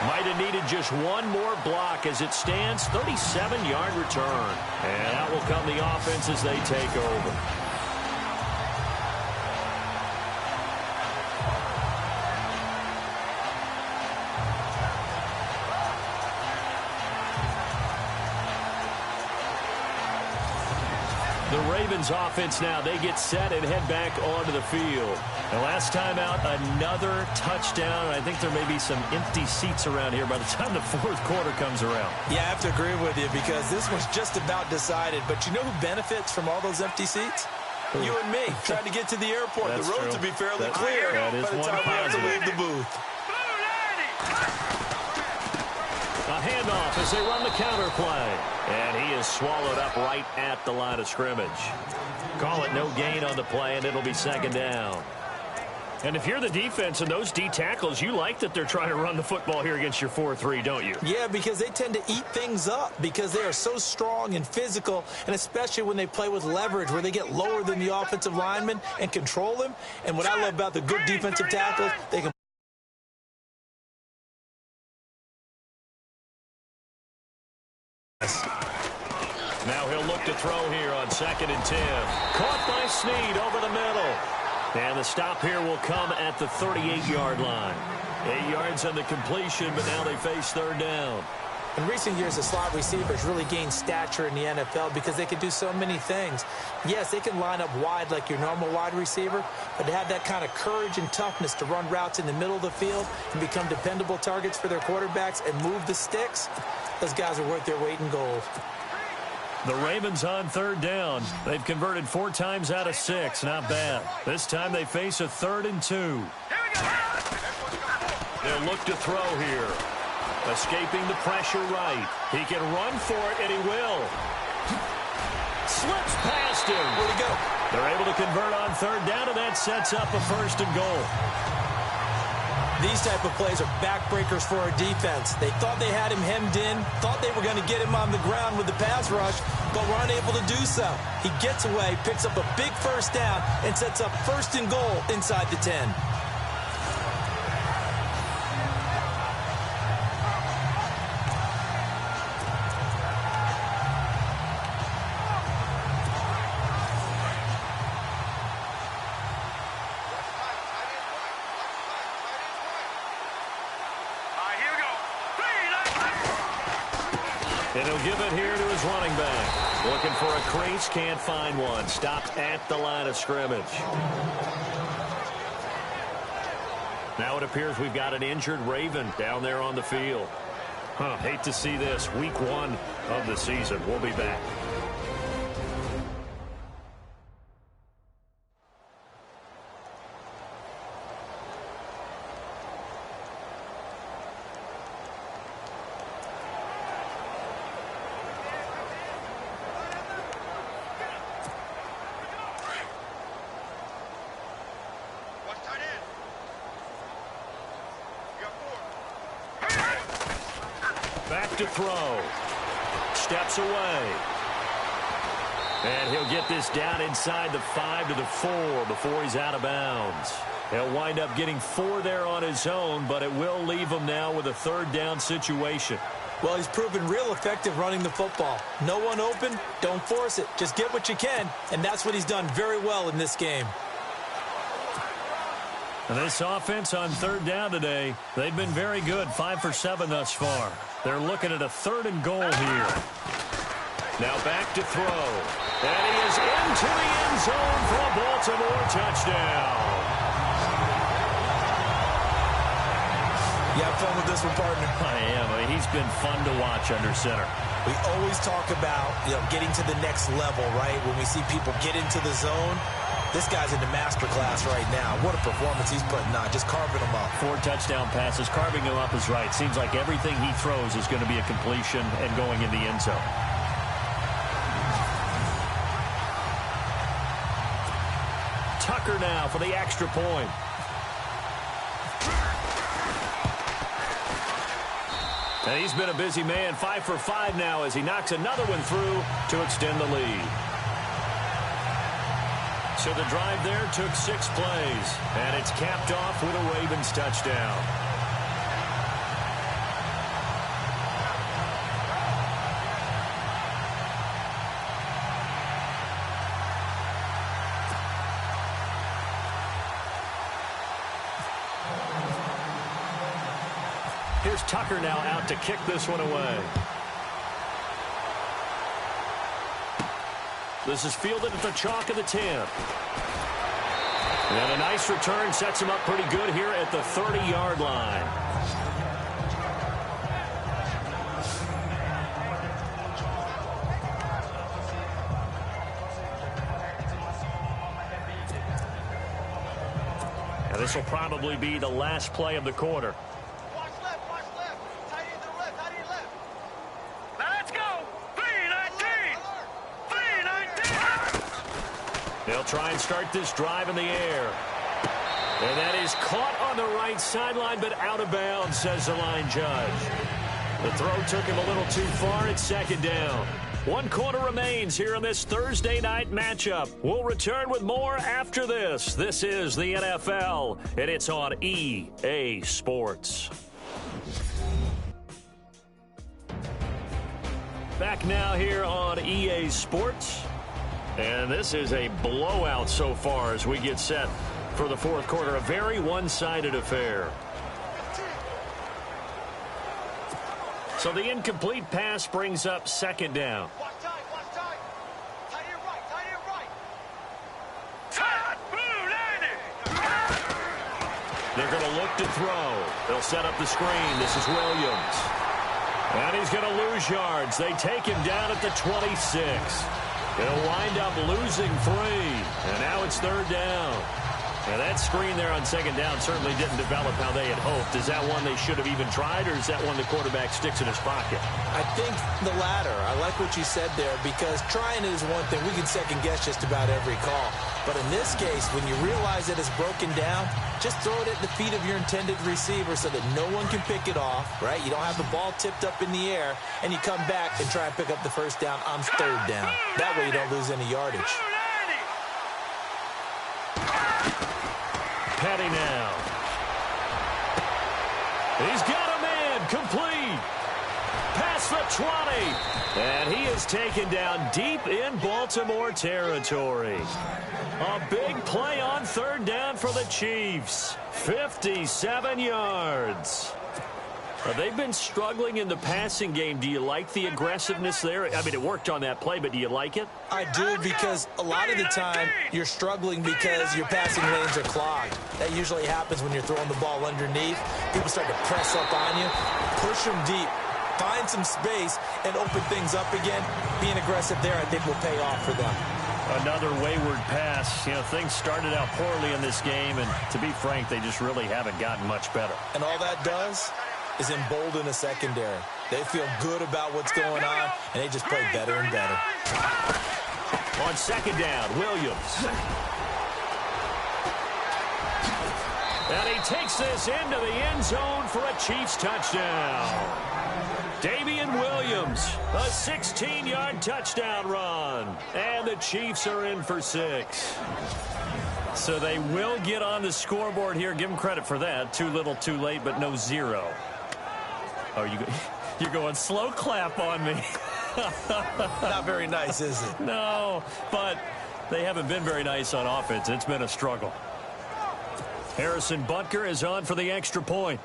Might have needed just one more block as it stands. 37-yard return. And out will come the offense as they take over. The Ravens offense now, they get set and head back onto the field. The last time out, another touchdown. I think there may be some empty seats around here by the time the fourth quarter comes around. Yeah, I have to agree with you because this was just about decided. But you know who benefits from all those empty seats? You and me, trying to get to the airport. The roads will be fairly clear by the time we have to leave the booth. A handoff as they run the counter play. And he is swallowed up right at the line of scrimmage. Call it no gain on the play, and it'll be second down. And if you're the defense and those D tackles, you like that they're trying to run the football here against your 4-3, don't you? Yeah, because they tend to eat things up because they are so strong and physical, and especially when they play with leverage where they get lower than the offensive linemen and control them. And what I love about the good defensive tackles, they can now he'll look to throw here on 2nd and 10. Caught by Snead over the middle. And the stop here will come at the 38-yard line. 8 yards on the completion, but now they face third down. In recent years, the slot receivers really gained stature in the NFL because they can do so many things. Yes, they can line up wide like your normal wide receiver, but to have that kind of courage and toughness to run routes in the middle of the field and become dependable targets for their quarterbacks and move the sticks, those guys are worth their weight in gold. The Ravens on third down. They've converted 4 times out of 6. Not bad. This time they face a 3rd and 2. They'll look to throw here. Escaping the pressure right. He can run for it, and he will. Slips past him. Where'd he go? They're able to convert on third down, and that sets up a 1st and goal. These type of plays are backbreakers for our defense. They thought they had him hemmed in, thought they were going to get him on the ground with the pass rush, but were unable to do so. He gets away, picks up a big 1st down, and sets up 1st and goal inside the 10. And he'll give it here to his running back. Looking for a crease, can't find one. Stopped at the line of scrimmage. Now it appears we've got an injured Raven down there on the field. Hate to see this. Week 1 of the season. We'll be back. Back to throw. Steps away. And he'll get this down inside the 5 to the 4 before he's out of bounds. He'll wind up getting 4 there on his own, but it will leave him now with a 3rd down situation. Well, he's proven real effective running the football. No one open, don't force it. Just get what you can, and that's what he's done very well in this game. This offense on 3rd down today, they've been very good, 5 for 7 thus far. They're looking at a 3rd and goal here. Now back to throw. And he is into the end zone for a Baltimore touchdown. You have fun with this one, partner? I am. He's been fun to watch under center. We always talk about, getting to the next level, right? When we see people get into the zone. This guy's in the master class right now. What a performance he's putting on, just carving them up. 4 touchdown passes. Carving him up is right. Seems like everything he throws is going to be a completion and going in the end zone. Tucker now for the extra point. And he's been a busy man. 5 for 5 now as he knocks another one through to extend the lead. So the drive there took 6 plays, and it's capped off with a Ravens touchdown. Here's Tucker now out to kick this one away. This is fielded at the chalk of the 10. And a nice return sets him up pretty good here at the 30-yard line. And this will probably be the last play of the quarter. Watch left, watch left. Tight end to the left, tight end left. Now let's go. 3-19. 3-19. They'll try and start this drive in the air. And that is caught on the right sideline, but out of bounds, says the line judge. The throw took him a little too far. It's second down. 1 quarter remains here in this Thursday night matchup. We'll return with more after this. This is the NFL, and it's on EA Sports. Back now here on EA Sports. And this is a blowout so far as we get set for the fourth quarter. A very one-sided affair. So the incomplete pass brings up second down. Watch tight, watch tight. Tight end right, tight end right. Tight. Blue 90. They're going to look to throw. They'll set up the screen. This is Williams. And he's going to lose yards. They take him down at the 26. He'll wind up losing 3. And now it's third down. Now that screen there on second down certainly didn't develop how they had hoped. Is that one they should have even tried, or is that one the quarterback sticks in his pocket? I think the latter. I like what you said there, because trying it is one thing. We can second guess just about every call. But in this case, when you realize that it's broken down, just throw it at the feet of your intended receiver so that no one can pick it off, right? You don't have the ball tipped up in the air, and you come back and try and pick up the first down on third down. That way you don't lose any yardage. Petty now. He's got a man complete. Past the 20. And he is taken down deep in Baltimore territory. A big play on third down for the Chiefs. 57 yards. They've been struggling in the passing game. Do you like the aggressiveness there? I mean, it worked on that play, but do you like it? I do, because a lot of the time you're struggling because your passing lanes are clogged. That usually happens when you're throwing the ball underneath. People start to press up on you, push them deep, find some space, and open things up again. Being aggressive there, I think, will pay off for them. Another wayward pass. You know, things started out poorly in this game, and to be frank, they just really haven't gotten much better. And all that does is embolden a secondary. They feel good about what's going on, and they just play better and better. On second down, Williams. And he takes this into the end zone for a Chiefs touchdown. Damian Williams, a 16-yard touchdown run. And the Chiefs are in for 6. So they will get on the scoreboard here. Give them credit for that. Too little, too late, but no 0. Oh, you're going slow clap on me. Not very nice, is it? No, but they haven't been very nice on offense. It's been a struggle. Harrison Butker is on for the extra point.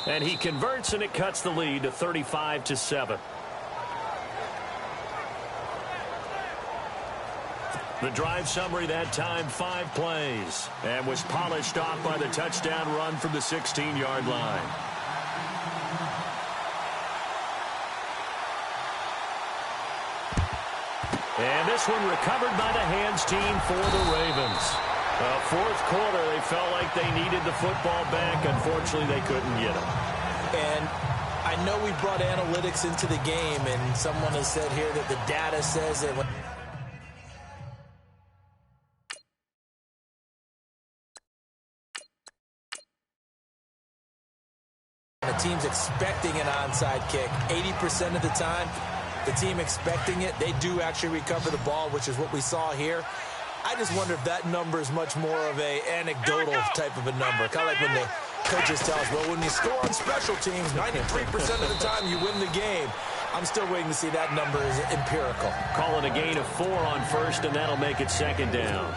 And he converts, and it cuts the lead to 35-7. The drive summary that time, 5 plays, and was polished off by the touchdown run from the 16-yard line. And this one recovered by the hands team for the Ravens. Fourth quarter, they felt like they needed the football back. Unfortunately, they couldn't get it. And I know we brought analytics into the game, and someone has said here that the data says that when the team's expecting an onside kick, 80% of the time, the team expecting it, they do actually recover the ball, which is what we saw here. I just wonder if that number is much more of a anecdotal type of a number. Kind of like when the coaches tell us, well, when you score on special teams, 93% of the time you win the game. I'm still waiting to see that number is empirical. Call it a gain of 4 on first, and that'll make it second down.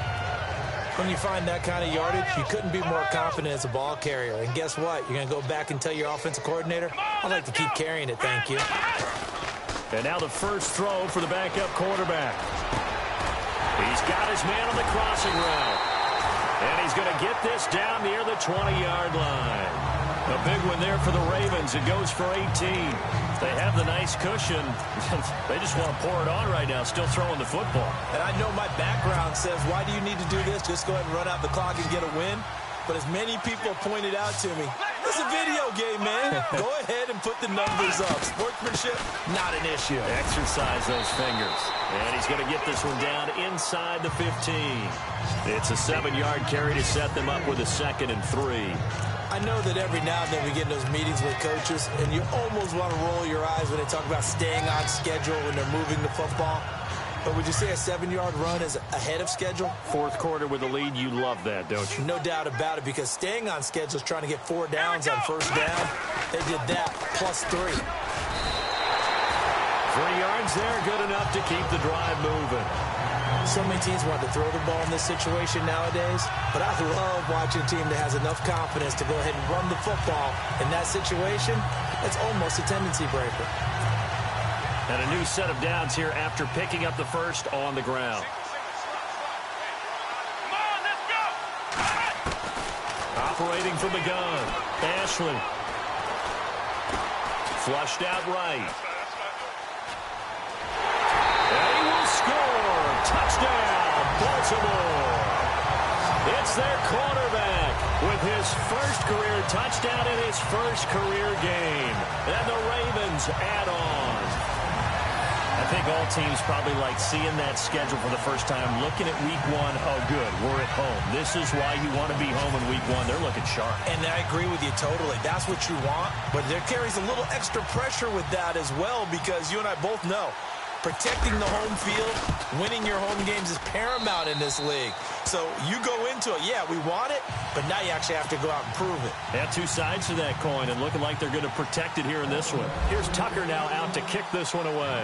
When you find that kind of yardage, you couldn't be more confident as a ball carrier. And guess what? You're going to go back and tell your offensive coordinator, I'd like to keep carrying it, thank you. And now the first throw for the backup quarterback. He's got his man on the crossing route. And he's going to get this down near the 20-yard line. A big one there for the Ravens. It goes for 18. They have the nice cushion. They just want to pour it on right now, still throwing the football. And I know my background says, why do you need to do this? Just go ahead and run out the clock and get a win. But as many people pointed out to me, it's a video game, man. Go ahead and put the numbers up. Sportsmanship, not an issue. Exercise those fingers. And he's going to get this one down inside the 15. It's a 7-yard carry to set them up with a 2nd and 3. I know that every now and then we get in those meetings with coaches, and you almost want to roll your eyes when they talk about staying on schedule when they're moving the football. But would you say a 7-yard run is ahead of schedule? Fourth quarter with a lead, you love that, don't you? No doubt about it, because staying on schedule is trying to get 4 downs on first down. They did that, plus 3. 3 yards there, good enough to keep the drive moving. So many teams want to throw the ball in this situation nowadays, but I love watching a team that has enough confidence to go ahead and run the football. In that situation, it's almost a tendency breaker. And a new set of downs here after picking up the first on the ground. Come on, let's go. Operating from the gun, Ashley. Flushed out right. And he will score. Touchdown, Baltimore. It's their quarterback with his first career touchdown in his first career game. And the Ravens add on. I think all teams probably like seeing that schedule for the first time, looking at week 1. Oh, good, we're at home. This is why you want to be home in week 1. They're looking sharp. And I agree with you totally. That's what you want, but there carries a little extra pressure with that as well, because you and I both know protecting the home field, winning your home games is paramount in this league. So you go into it, yeah, we want it, but now you actually have to go out and prove it. They have 2 sides to that coin, and looking like they're going to protect it here in this one. Here's Tucker now out to kick this one away.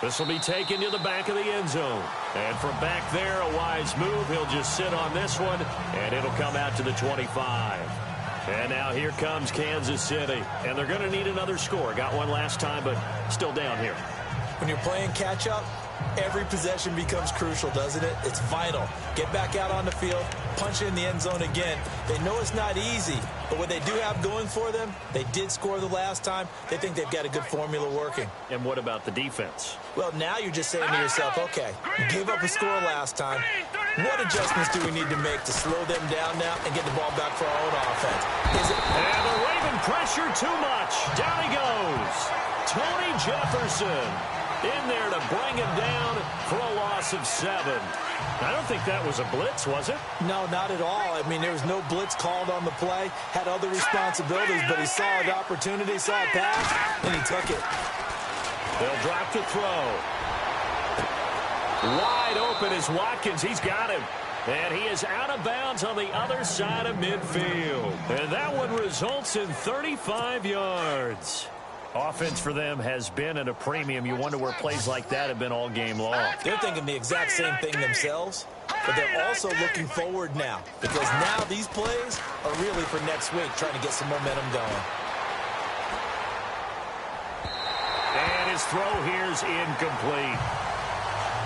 This will be taken to the back of the end zone. And from back there, a wise move. He'll just sit on this one, and it'll come out to the 25. And now here comes Kansas City. And they're going to need another score. Got one last time, but still down here. When you're playing catch-up, every possession becomes crucial, doesn't it? It's vital. Get back out on the field, punch it in the end zone again. They know it's not easy, but what they do have going for them, they did score the last time. They think they've got a good formula working. And what about the defense? Well, now you're just saying to yourself, okay, you gave up a score last time. What adjustments do we need to make to slow them down now and get the ball back for our own offense? And the Raven pressure too much. Down he goes. Tony Jefferson in there to bring him down for a loss of 7. I don't think that was a blitz, was it? No, not at all. I mean, there was no blitz called on the play. Had other responsibilities, but he saw an opportunity, saw a pass, and he took it. They'll drop the throw. Wide open is Watkins. He's got him. And he is out of bounds on the other side of midfield. And that one results in 35 yards. Offense for them has been at a premium. You wonder where plays like that have been all game long. They're thinking the exact same thing themselves, but they're also looking forward now, because now these plays are really for next week, trying to get some momentum going. And his throw here's incomplete.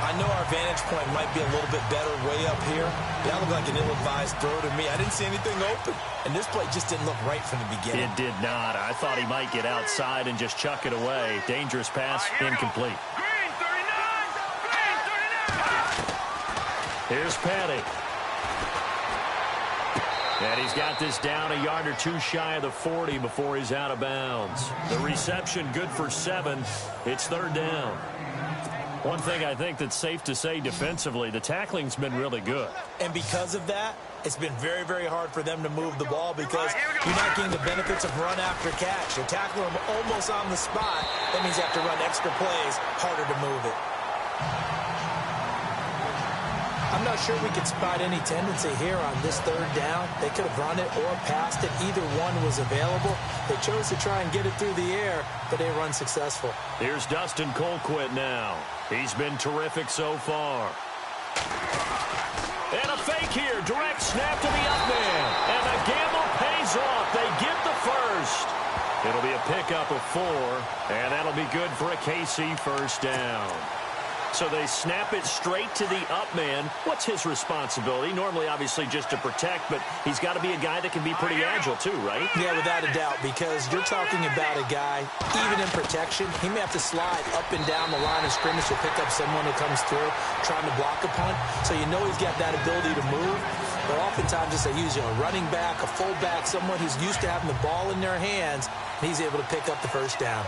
I know our vantage point might be a little bit better way up here. That looked like an ill-advised throw to me. I didn't see anything open. And this play just didn't look right from the beginning. It did not. I thought he might get outside and just chuck it away. Dangerous pass, incomplete. Green 39. Here's Petty. And he's got this down a yard or 2 shy of the 40 before he's out of bounds. The reception good for 7. It's 3rd down. One thing I think that's safe to say defensively, the tackling's been really good. And because of that, it's been very, very hard for them to move the ball, because you're not getting the benefits of run after catch. You're tackling them almost on the spot. That means you have to run extra plays, harder to move it. I'm not sure we could spot any tendency here on this third down. They could have run it or passed it. Either one was available. They chose to try and get it through the air, but they run successful. Here's Dustin Colquitt now. He's been terrific so far. And a fake here. Direct snap to the up man. And the gamble pays off. They get the first. It'll be a pickup of 4, and that'll be good for a KC first down. So they snap it straight to the up man. What's his responsibility? Normally, obviously, just to protect, but he's got to be a guy that can be pretty agile too, right? Yeah, without a doubt, because you're talking about a guy, even in protection, he may have to slide up and down the line of scrimmage to pick up someone who comes through trying to block a punt. So you know he's got that ability to move. But oftentimes, it's a running back, a fullback, someone who's used to having the ball in their hands, and he's able to pick up the first down.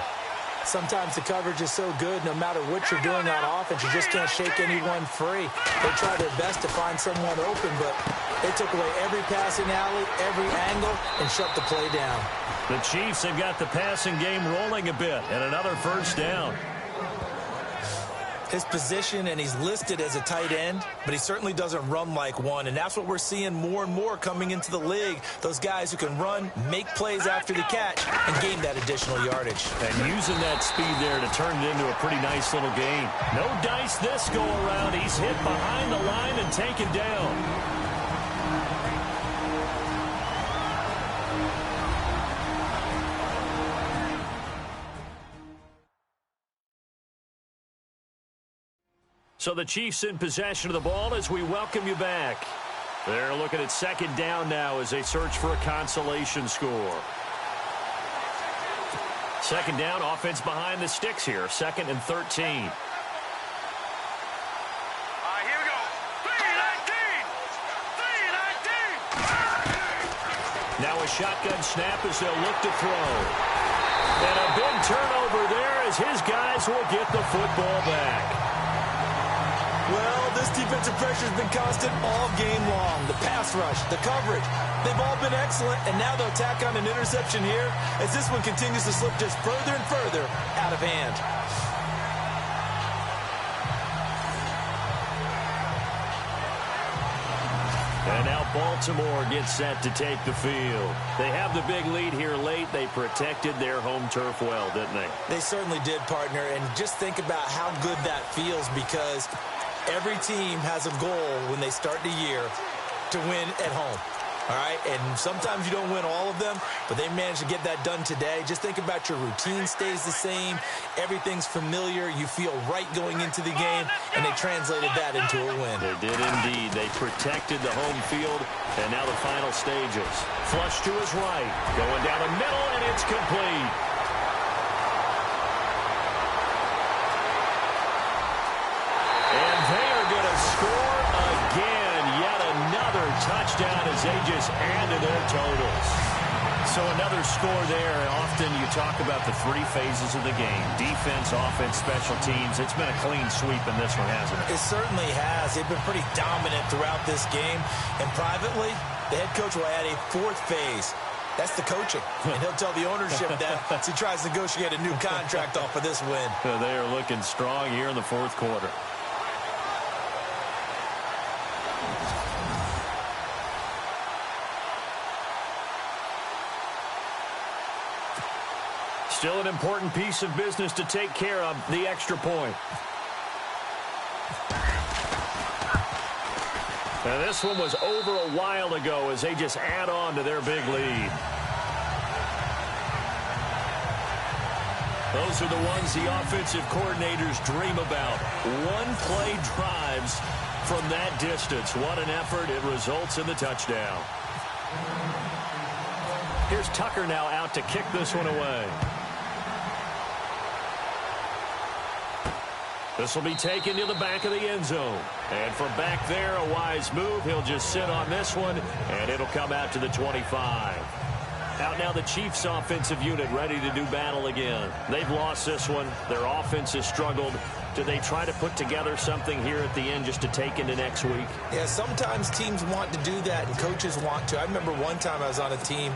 Sometimes the coverage is so good, no matter what you're doing on offense, you just can't shake anyone free. They try their best to find someone open, but they took away every passing alley, every angle, and shut the play down. The Chiefs have got the passing game rolling a bit, and another first down. His position, and he's listed as a tight end, but he certainly doesn't run like one, and that's what we're seeing more and more coming into the league. Those guys who can run, make plays after the catch, and gain that additional yardage. And using that speed there to turn it into a pretty nice little game. No dice this go around. He's hit behind the line and taken down. So the Chiefs in possession of the ball as we welcome you back. They're looking at second down now as they search for a consolation score. Second down, offense behind the sticks here. 2nd and 13. Here we go. 3-19. Now a shotgun snap as they'll look to throw. And a big turnover there as his guys will get the football back. Well, this defensive pressure has been constant all game long. The pass rush, the coverage, they've all been excellent, and now they'll tack on an interception here as this one continues to slip just further and further out of hand. And now Baltimore gets set to take the field. They have the big lead here late. They protected their home turf well, didn't they? They certainly did, partner, and just think about how good that feels because every team has a goal when they start the year to win at home. All right, and sometimes you don't win all of them, but they managed to get that done today. Just think about your routine stays the same. Everything's familiar. You feel right going into the game, and they translated that into a win. They did indeed. They protected the home field, and now the final stages. Flush to his right, going down the middle, and it's complete. And they are going to score again. Yet another touchdown as they just add to their totals. So another score there. Often you talk about the 3 phases of the game. Defense, offense, special teams. It's been a clean sweep in this one, hasn't it? It certainly has. They've been pretty dominant throughout this game. And privately, the head coach will add a 4th phase. That's the coaching. And he'll tell the ownership that as he tries to negotiate a new contract off of this win. They are looking strong here in the 4th quarter. Still an important piece of business to take care of, the extra point. Now this one was over a while ago as they just add on to their big lead. Those are the ones the offensive coordinators dream about. One-play drives from that distance. What an effort. It results in the touchdown. Here's Tucker now out to kick this one away. This will be taken to the back of the end zone. And from back there, a wise move. He'll just sit on this one, and it'll come out to the 25. Out now the Chiefs offensive unit ready to do battle again. They've lost this one. Their offense has struggled. Do they try to put together something here at the end just to take into next week? Yeah, sometimes teams want to do that and coaches want to. I remember one time I was on a team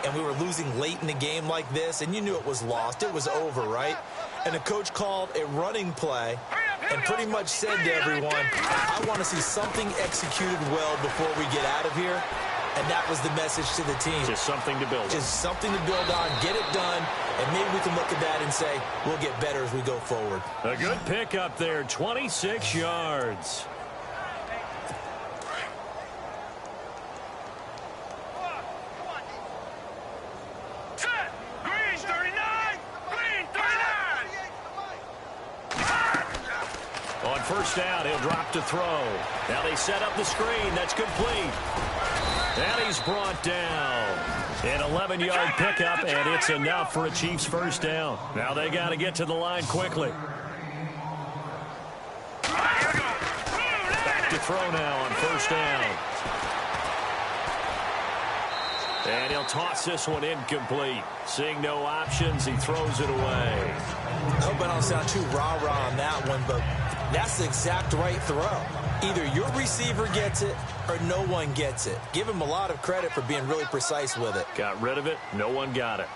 and we were losing late in the game like this, and you knew it was lost. It was over, right? And the coach called a running play and pretty much said to everyone, I want to see something executed well before we get out of here. And that was the message to the team. Just something to build on. Just something to build on, get it done, and maybe we can look at that and say, we'll get better as we go forward. A good pickup there, 26 yards. Green 39! Green 39! On first down, he'll drop to throw. Now they set up the screen. That's complete. And he's brought down. An 11-yard pickup, and it's enough for a Chiefs first down. Now they got to get to the line quickly. Back to throw now on first down. And he'll toss this one incomplete. Seeing no options, he throws it away. I hope I don't sound too rah-rah on that one, but that's the exact right throw. Either your receiver gets it or no one gets it. Give him a lot of credit for being really precise with it. Got rid of it. No one got it.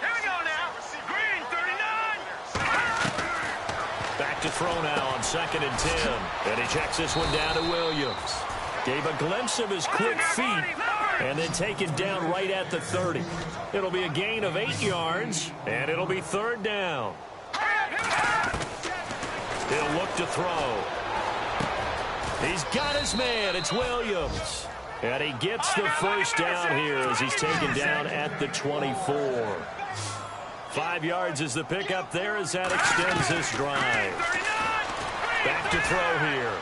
Here we go now. Green 39! Back to throw now on 2nd and 10. And he checks this one down to Williams. Gave a glimpse of his quick feet and then taken down right at the 30. It'll be a gain of 8 yards, and it'll be 3rd down. He'll look to throw. He's got his man. It's Williams. And he gets the first down here as he's taken down at the 24. 5 yards is the pickup there as that extends this drive. Back to throw here.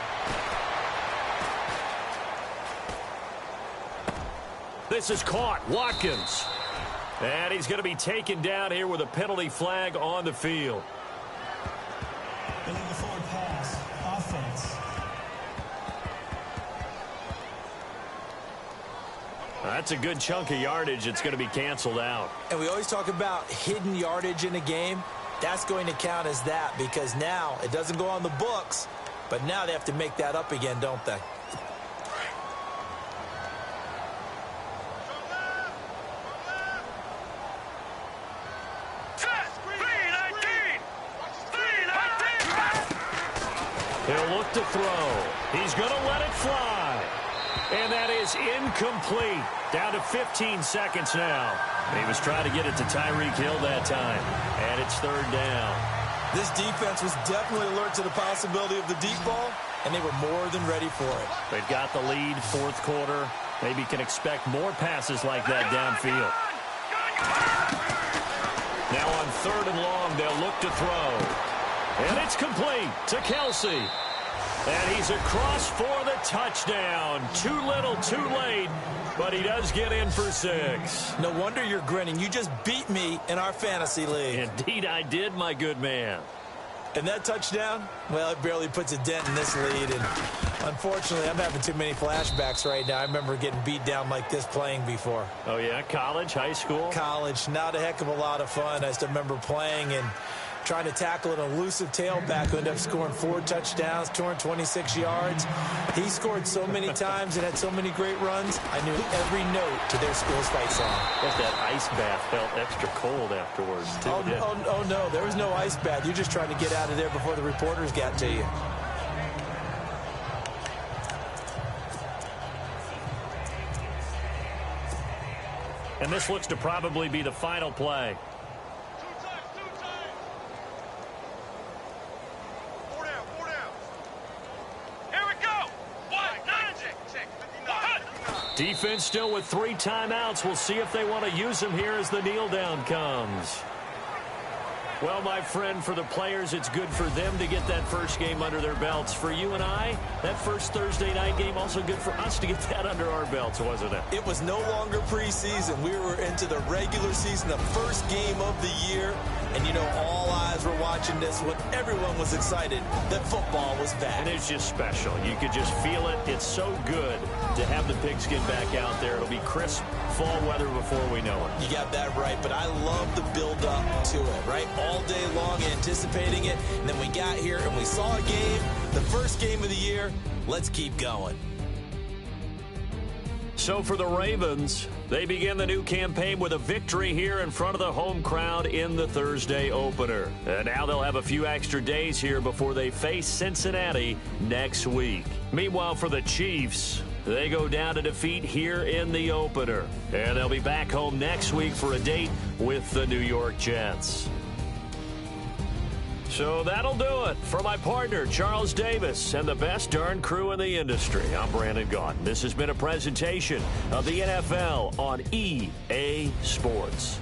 This is caught. Watkins. And he's going to be taken down here with a penalty flag on the field. Illegal forward pass. Offense. That's a good chunk of yardage. It's going to be canceled out. And we always talk about hidden yardage in a game. That's going to count as that because now it doesn't go on the books, but now they have to make that up again, don't they? He'll look to throw. He's going to let it fly. And that is incomplete. Down to 15 seconds now. He was trying to get it to Tyreek Hill that time. And it's 3rd down. This defense was definitely alert to the possibility of the deep ball, and they were more than ready for it. They've got the lead, 4th quarter. Maybe can expect more passes like that downfield. Now on 3rd and long, they'll look to throw. And it's complete to Kelsey. And he's across for the touchdown. Too little, too late. But he does get in for 6. No wonder you're grinning. You just beat me in our fantasy league. Indeed I did, my good man. And that touchdown, well, it barely puts a dent in this lead. And unfortunately, I'm having too many flashbacks right now. I remember getting beat down like this playing before. Oh, yeah? College, high school? College. Not a heck of a lot of fun. I still remember playing and trying to tackle an elusive tailback who ended up scoring 4 touchdowns, 226 yards. He scored so many times and had so many great runs, I knew every note to their school's fight song. Guess that ice bath felt extra cold afterwards, too. Oh, no, there was no ice bath. You're just trying to get out of there before the reporters got to you. And this looks to probably be the final play. Defense still with 3 timeouts. We'll see if they want to use them here as the kneel down comes. Well, my friend, for the players, it's good for them to get that first game under their belts. For you and I, that first Thursday night game, also good for us to get that under our belts, wasn't it? It was no longer preseason. We were into the regular season, the first game of the year. And, you know, all eyes were watching this when everyone was excited that football was back. And it's just special. You could just feel it. It's so good to have the pigskin back out there. It'll be crisp fall weather before we know it. You got that right, but I love the build-up to it, right? All day long anticipating it, and then we got here and we saw a game, the first game of the year. Let's keep going. So for the Ravens, they begin the new campaign with a victory here in front of the home crowd in the Thursday opener. And now they'll have a few extra days here before they face Cincinnati next week. Meanwhile, for the Chiefs, they go down to defeat here in the opener. And they'll be back home next week for a date with the New York Jets. So that'll do it. For my partner, Charles Davis, and the best darn crew in the industry, I'm Brandon Gaudin. This has been a presentation of the NFL on EA Sports.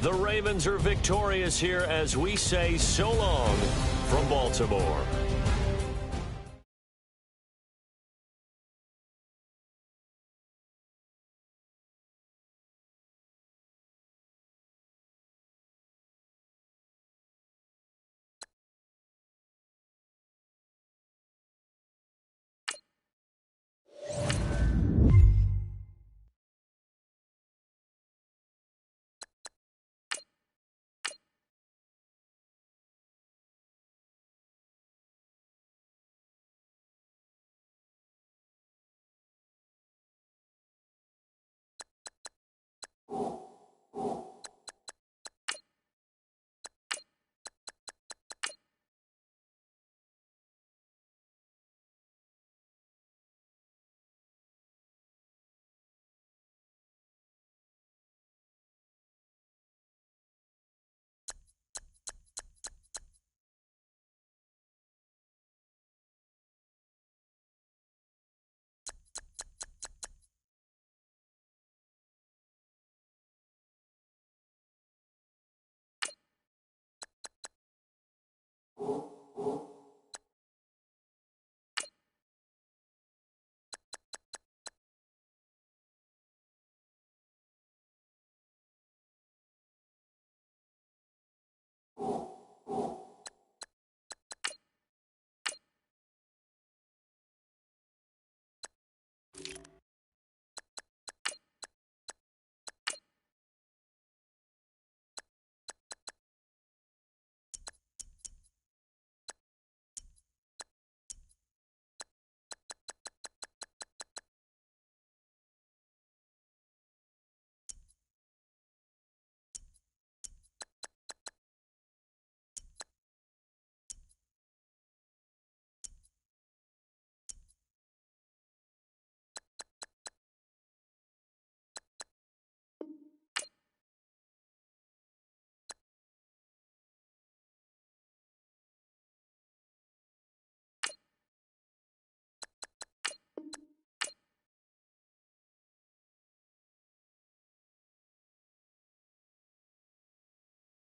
The Ravens are victorious here as we say so long from Baltimore.